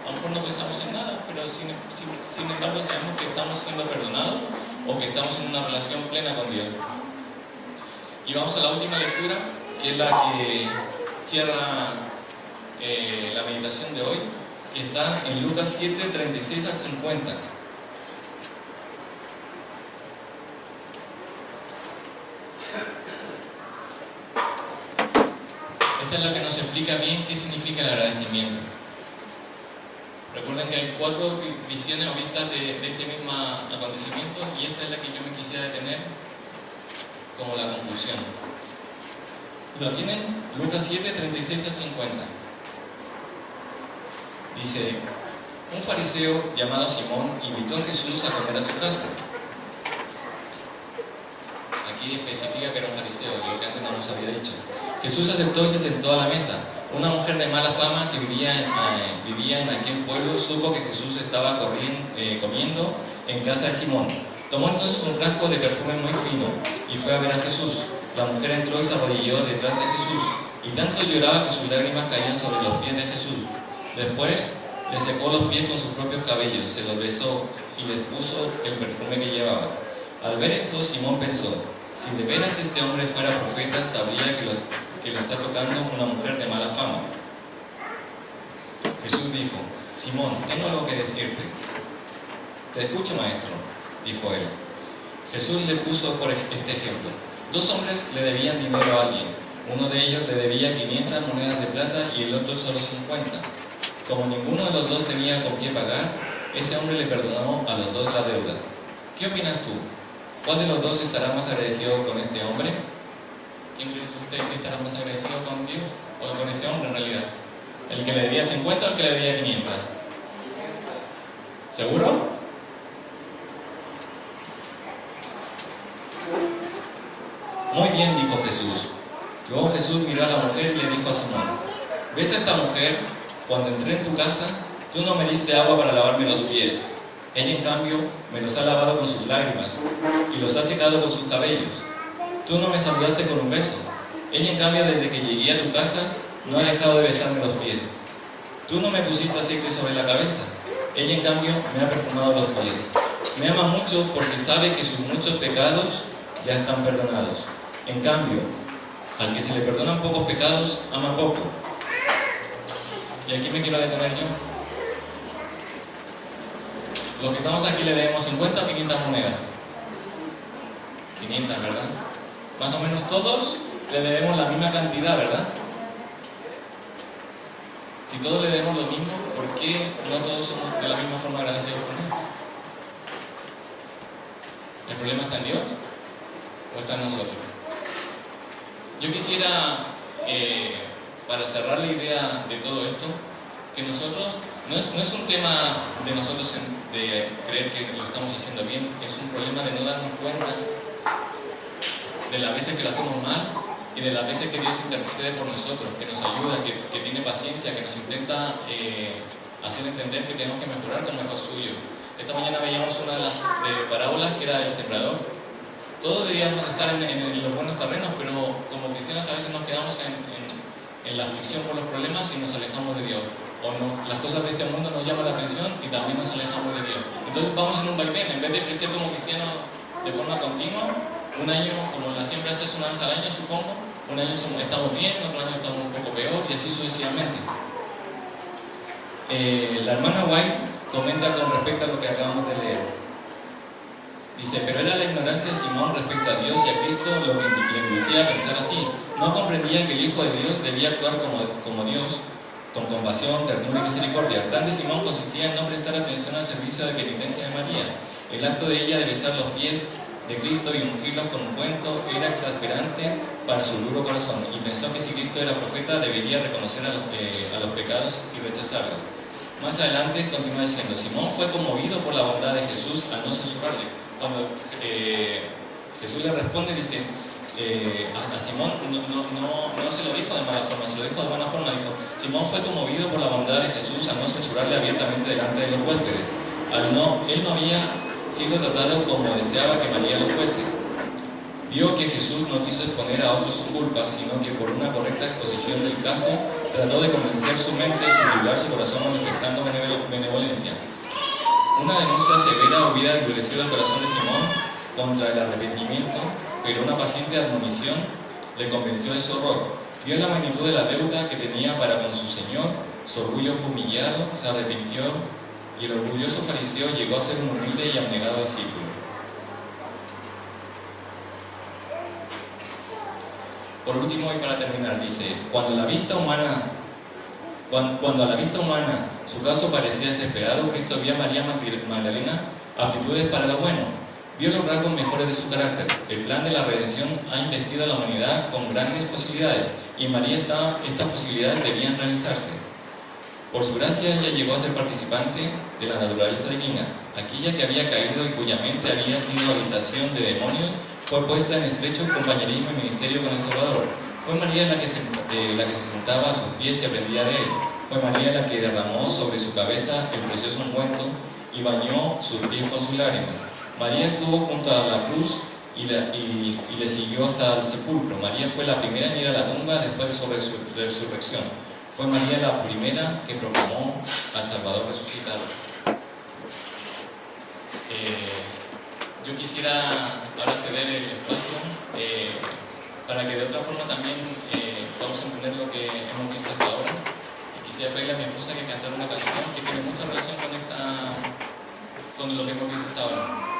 a lo mejor no pensamos en nada, pero sin embargo sabemos que estamos siendo perdonados o que estamos en una relación plena con Dios. Y vamos a la última lectura, que es la que cierra la meditación de hoy, que está en Lucas 7, 36 al 50. Esta es la que nos explica bien qué significa el agradecimiento. Recuerden que hay 4 visiones o vistas de este mismo acontecimiento y esta es la que yo me quisiera detener como la conclusión. ¿Lo tienen? Lucas 7, 36 al 50. Dice: un fariseo llamado Simón invitó a Jesús a comer a su casa. Aquí especifica que era un fariseo, lo que antes no nos había dicho. Jesús aceptó y se sentó a la mesa. Una mujer de mala fama que vivía en aquel pueblo supo que Jesús estaba comiendo en casa de Simón. Tomó entonces un frasco de perfume muy fino y fue a ver a Jesús. La mujer entró y se arrodilló detrás de Jesús, y tanto lloraba que sus lágrimas caían sobre los pies de Jesús. Después le secó los pies con sus propios cabellos, se los besó y les puso el perfume que llevaba. Al ver esto, Simón pensó: si de veras este hombre fuera profeta, sabría que lo está tocando una mujer de mala fama. Jesús dijo: Simón, tengo algo que decirte. Te escucho, maestro, dijo él. Jesús le puso por este ejemplo. 2 hombres le debían dinero a alguien. Uno de ellos le debía 500 monedas de plata y el otro solo 50. Como ninguno de los dos tenía con qué pagar, ese hombre le perdonó a los 2 la deuda. ¿Qué opinas tú? ¿Cuál de los 2 estará más agradecido con este hombre? ¿Quién cree usted que estará más agradecido con Dios o con ese hombre en realidad? ¿El que le debía 50 o el que le debía 500? ¿Seguro? Muy bien, dijo Jesús. Luego Jesús miró a la mujer y le dijo a Simón: ¿ves a esta mujer? Cuando entré en tu casa, tú no me diste agua para lavarme los pies. Ella, en cambio, me los ha lavado con sus lágrimas y los ha secado con sus cabellos. Tú no me saludaste con un beso. Ella, en cambio, desde que llegué a tu casa, no ha dejado de besarme los pies. Tú no me pusiste aceite sobre la cabeza. Ella, en cambio, me ha perfumado los pies. Me ama mucho porque sabe que sus muchos pecados ya están perdonados. En cambio, al que se le perdonan pocos pecados, ama poco. Y aquí me quiero detener yo. Los que estamos aquí le debemos 50 o 500 monedas. 500, ¿verdad? Más o menos todos le debemos la misma cantidad, ¿verdad? Si todos le debemos lo mismo, ¿por qué no todos somos de la misma forma agradecidos con Él? ¿El problema está en Dios o está en nosotros? Yo quisiera, para cerrar la idea de todo esto, que nosotros, no es un tema de nosotros de creer que lo estamos haciendo bien, es un problema de no darnos cuenta de las veces que lo hacemos mal y de las veces que Dios intercede por nosotros, que nos ayuda, que tiene paciencia, que nos intenta hacer entender que tenemos que mejorar como hijos suyos. Esta mañana veíamos una de las parábolas que era del sembrador. Todos deberíamos estar en los buenos terrenos, pero como cristianos a veces nos quedamos en la aflicción por los problemas y nos alejamos de Dios. O las cosas de este mundo nos llaman la atención y también nos alejamos de Dios. Entonces vamos en un vaivén, en vez de crecer como cristianos de forma continua, un año, como la siembra se hace una vez al año, supongo, un año estamos bien, otro año estamos un poco peor y así sucesivamente. La hermana White comenta con respecto a lo que acabamos de leer. Dice: pero era la ignorancia de Simón respecto a Dios y a Cristo lo que le inducía a pensar así. No comprendía que el Hijo de Dios debía actuar como Dios, con compasión, ternura y misericordia. El plan de Simón consistía en no prestar atención al servicio de penitencia de María. El acto de ella de besar los pies de Cristo y ungirlos con un cuento era exasperante para su duro corazón, y pensó que si Cristo era profeta debería reconocer a los pecados y rechazarlos. Más adelante continúa diciendo: Simón fue conmovido por la bondad de Jesús al no censurarle. Cuando Jesús le responde, dice a Simón, no se lo dijo de mala forma, se lo dijo de buena forma. Dijo: Simón fue conmovido por la bondad de Jesús al no censurarle abiertamente delante de los huéspedes. Él no había sido tratado como deseaba que María lo fuese. Vio que Jesús no quiso exponer a otros su culpa, sino que por una correcta exposición del caso, trató de convencer su mente y subjugar su corazón manifestando benevolencia. Una denuncia severa hubiera endurecido el corazón de Simón contra el arrepentimiento, pero una paciente admonición le convenció de su error. Vio la magnitud de la deuda que tenía para con su Señor, su orgullo fue humillado, se arrepintió y el orgulloso fariseo llegó a ser un humilde y abnegado discípulo. Por último y para terminar dice, cuando a la vista humana su caso parecía desesperado, Cristo vio a María Magdalena aptitudes para lo bueno, vio los rasgos mejores de su carácter. El plan de la redención ha investido a la humanidad con grandes posibilidades y en María estas posibilidades debían realizarse. Por su gracia ella llegó a ser participante de la naturaleza divina. Aquella que había caído y cuya mente había sido habitación de demonios fue puesta en estrecho compañerismo y ministerio con el Salvador. Fue María la que se sentaba a sus pies y aprendía de él. Fue María la que derramó sobre su cabeza el precioso ungüento y bañó sus pies con sus lágrimas. María estuvo junto a la cruz y le siguió hasta el sepulcro. María fue la primera en ir a la tumba después de su resurrección. Fue María la primera que proclamó al Salvador resucitado. Yo quisiera ahora ceder el espacio para que de otra forma también podamos entender lo que hemos visto hasta ahora. Y quisiera pedirle a mi esposa que cantara una canción que tiene mucha relación con lo que hemos visto hasta ahora.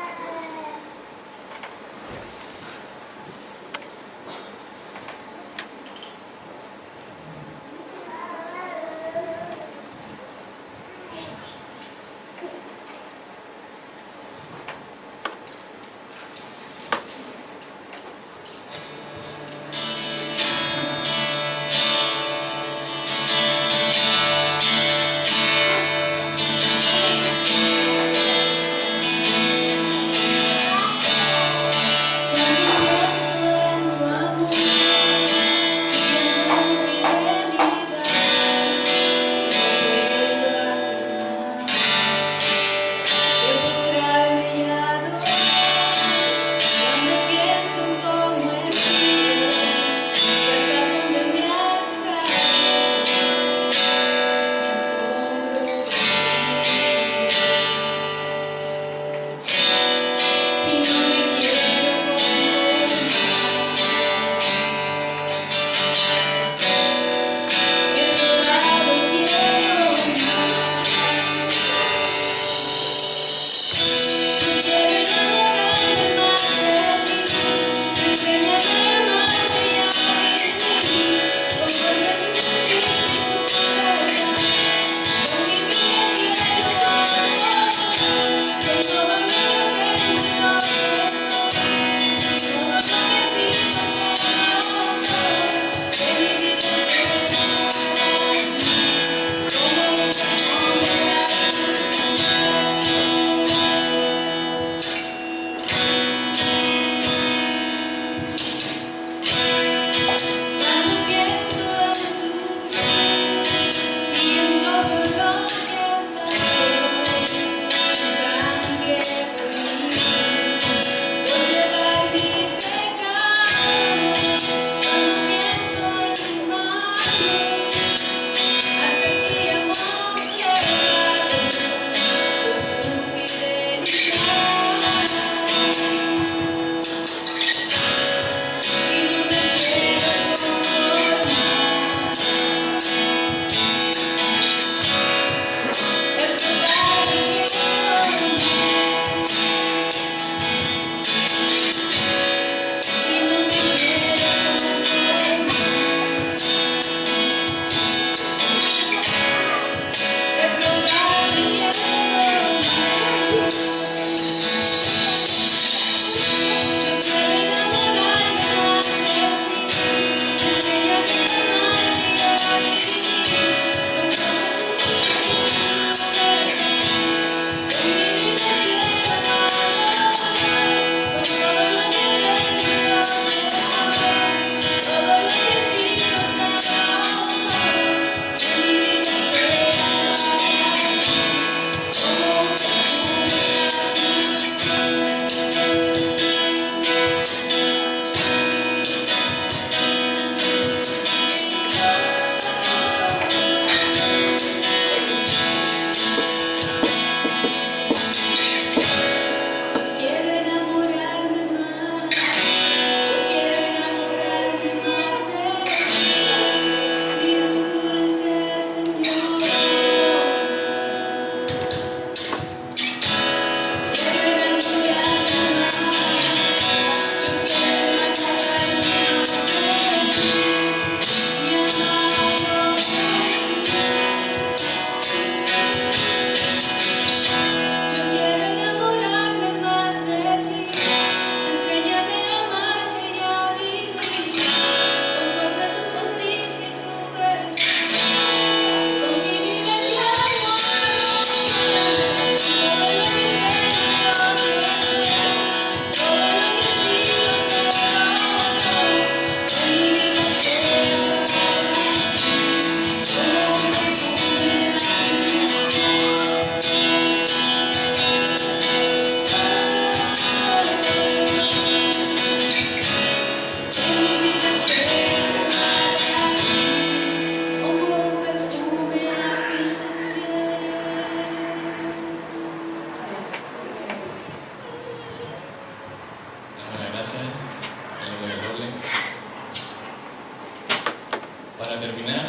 para terminar,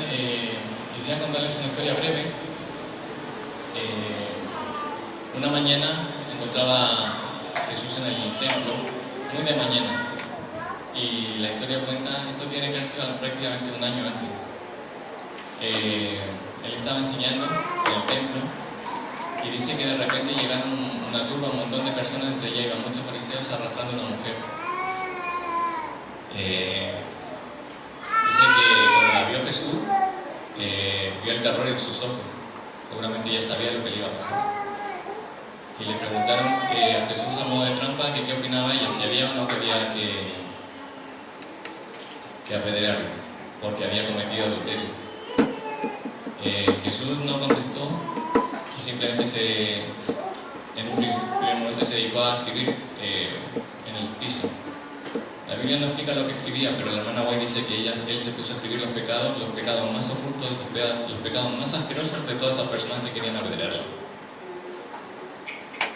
quisiera contarles una historia breve. Una mañana se encontraba Jesús en el templo, muy de mañana, y la historia cuenta, esto tiene que haber sido prácticamente un año antes. Él estaba enseñando en el templo y dice que de repente llegaron una turba, un montón de personas, entre ellas iban muchos fariseos arrastrando a una mujer. Dice que cuando la vio Jesús, vio el terror en sus ojos. Seguramente ya sabía lo que le iba a pasar. Y le preguntaron a Jesús a modo de trampa que qué opinaba ella, si había o no había que apedrearlo, porque había cometido adulterio. Jesús no contestó y simplemente en un primer momento se dedicó a escribir en el piso. La Biblia no explica lo que escribía, pero la hermana White dice que él se puso a escribir los pecados más ocultos, los pecados más asquerosos de todas esas personas que querían apedrearlo.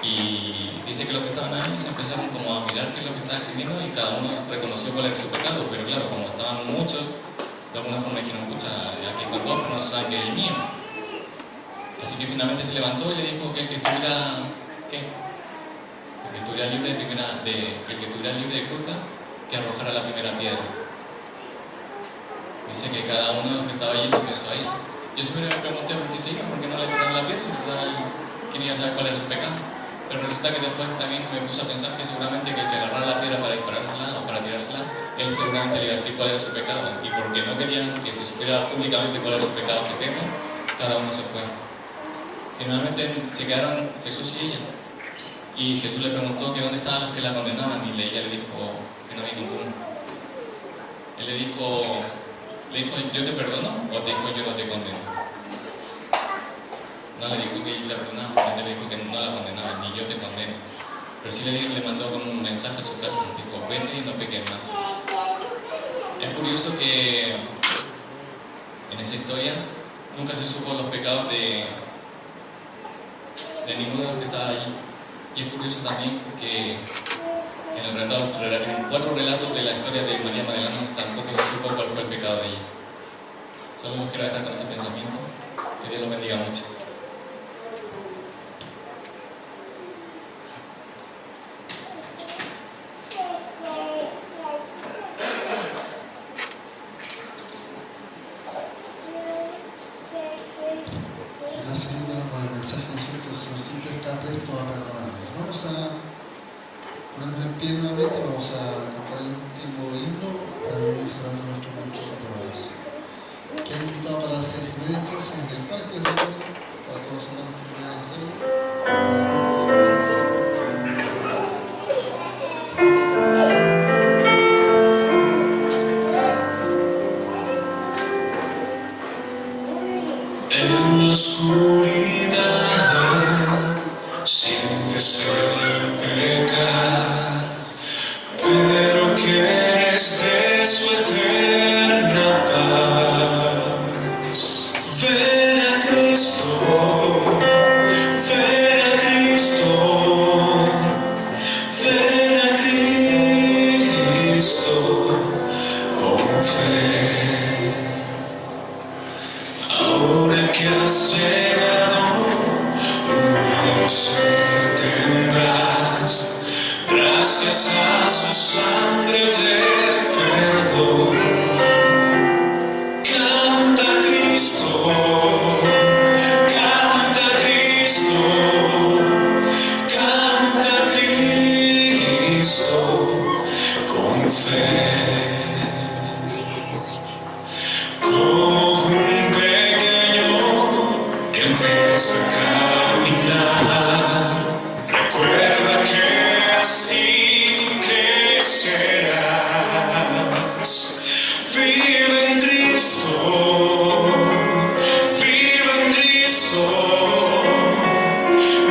Y dice que los que estaban ahí se empezaron como a mirar qué es lo que estaba escribiendo y cada uno reconoció cuál era su pecado, pero claro, como estaban muchos, de alguna forma dijeron, escucha, aquí están todos, pero no saben que es el mío. Así que finalmente se levantó y le dijo que el que estuviera libre de culpa, que arrojara la primera piedra. Dice que cada uno de los que estaba allí se empezó a ir. Yo siempre me pregunté por qué se iban, por qué no le tiraron la piedra, si quién iba a saber cuál era su pecado. Pero resulta que después también me puse a pensar que seguramente que el que agarrara la piedra para disparársela o para tirársela, él seguramente le iba a decir cuál era su pecado. Y porque no querían que se supiera públicamente cuál era su pecado secreto, cada uno se fue. Finalmente se quedaron Jesús y ella. Y Jesús le preguntó que dónde estaban los que la condenaban y ella le dijo que no había ninguno. Él le dijo, ¿yo te perdono? O te dijo, yo no te condeno. No le dijo que la perdonaba, simplemente le dijo que no la condenaba, ni yo te condeno. Pero sí le mandó con un mensaje a su casa, dijo, vete y no peques más. Es curioso que en esa historia nunca se supo los pecados de ninguno de los que estaba allí. Y es curioso también que en 4 relatos de la historia de María Magdalena tampoco se supo cuál fue el pecado de ella. Solo los quiero dejar con ese pensamiento. Que Dios los bendiga mucho. Vamos a cantar el último himno para ir cerrando nuestro momento de adoración. ¿Quién invitado para las 6:30 entonces en el parque de Recuerdo? Para todos los hermanos que puedan hacerlo. En la oscuridad sientes el pecado, pero quieres de su eterna paz. Ven a Cristo, ven a Cristo, ven a Cristo con fe. Ahora que has llegado, un nuevo ser tendrás, gracias a su sangre de perdón. Canta Cristo, canta Cristo, canta Cristo con fe. Como un pequeño que empieza a caminar, recuerda que así tú crecerás. Vive en Cristo, vive en Cristo,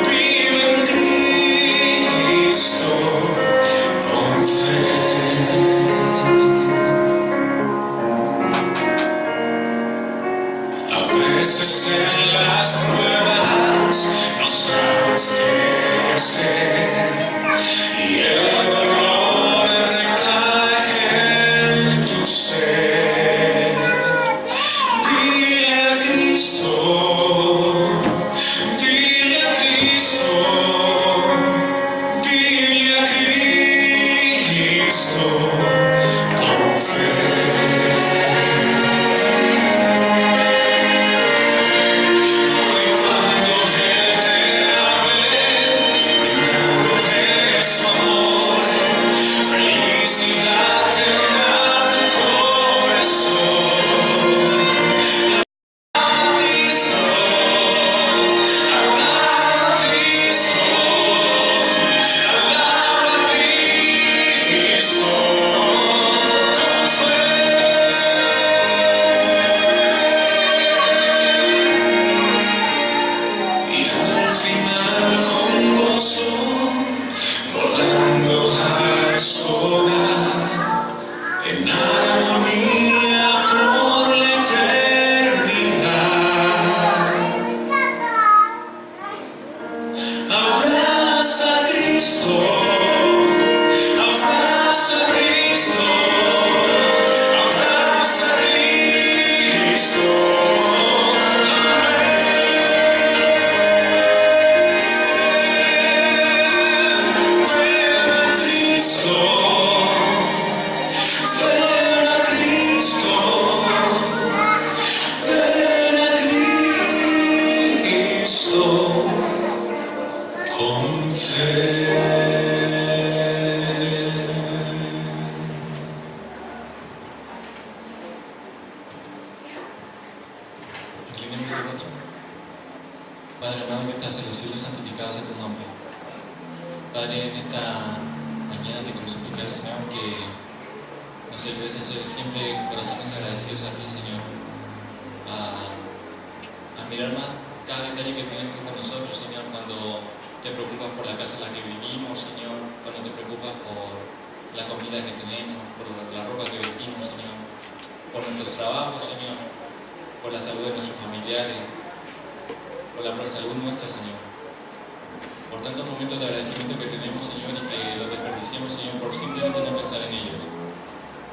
vive en Cristo con fe. A veces en las pruebas no sabes qué hacer y el dolor recae en tu ser. en armonía por la eternidad. Abraza a Cristo, abraza a Cristo, abraza a Cristo. Inclinemos el rostro. Padre amado que estás en los cielos, santificado sea tu nombre. Padre, en esta mañana te quiero suplicar, Señor, que nos ayudes a ser siempre corazones agradecidos a ti, Señor, a mirar más cada detalle que tienes tú con nosotros, Señor, cuando te preocupas por la casa en la que vivimos, Señor, cuando te preocupas por la comida que tenemos, por la ropa que vestimos, Señor, por nuestros trabajos, Señor, por la salud de nuestros familiares, por la salud nuestra, Señor. Por tantos momentos de agradecimiento que tenemos, Señor, y que los desperdiciamos, Señor, por simplemente no pensar en ellos.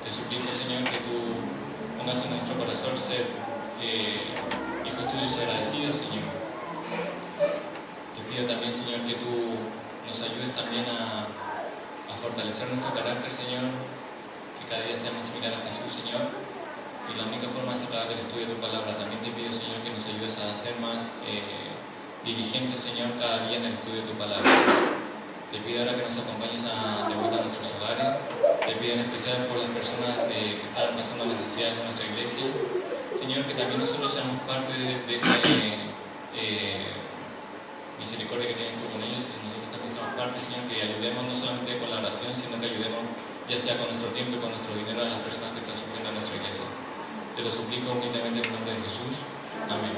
Te suplico, Señor, que tú pongas en nuestro corazón ser hijos tuyos agradecidos, Señor. Te pido también, Señor, que tú nos ayudes también a fortalecer nuestro carácter, Señor, que cada día sea más similar a Jesús, Señor. Y la única forma es a través del estudio de tu palabra. También te pido, Señor, que nos ayudes a ser más diligentes, Señor, cada día en el estudio de tu palabra. Te pido ahora que nos acompañes de vuelta a nuestros hogares. Te pido en especial por las personas que están pasando necesidades en nuestra iglesia. Señor, que también nosotros seamos parte de esa misericordia que tienes tú con ellos. Y nosotros también seamos parte, Señor, que ayudemos no solamente con la oración, sino que ayudemos ya sea con nuestro tiempo y con nuestro dinero a las personas que están sufriendo en nuestra iglesia. Te lo suplico humildemente en el nombre de Jesús. Amén.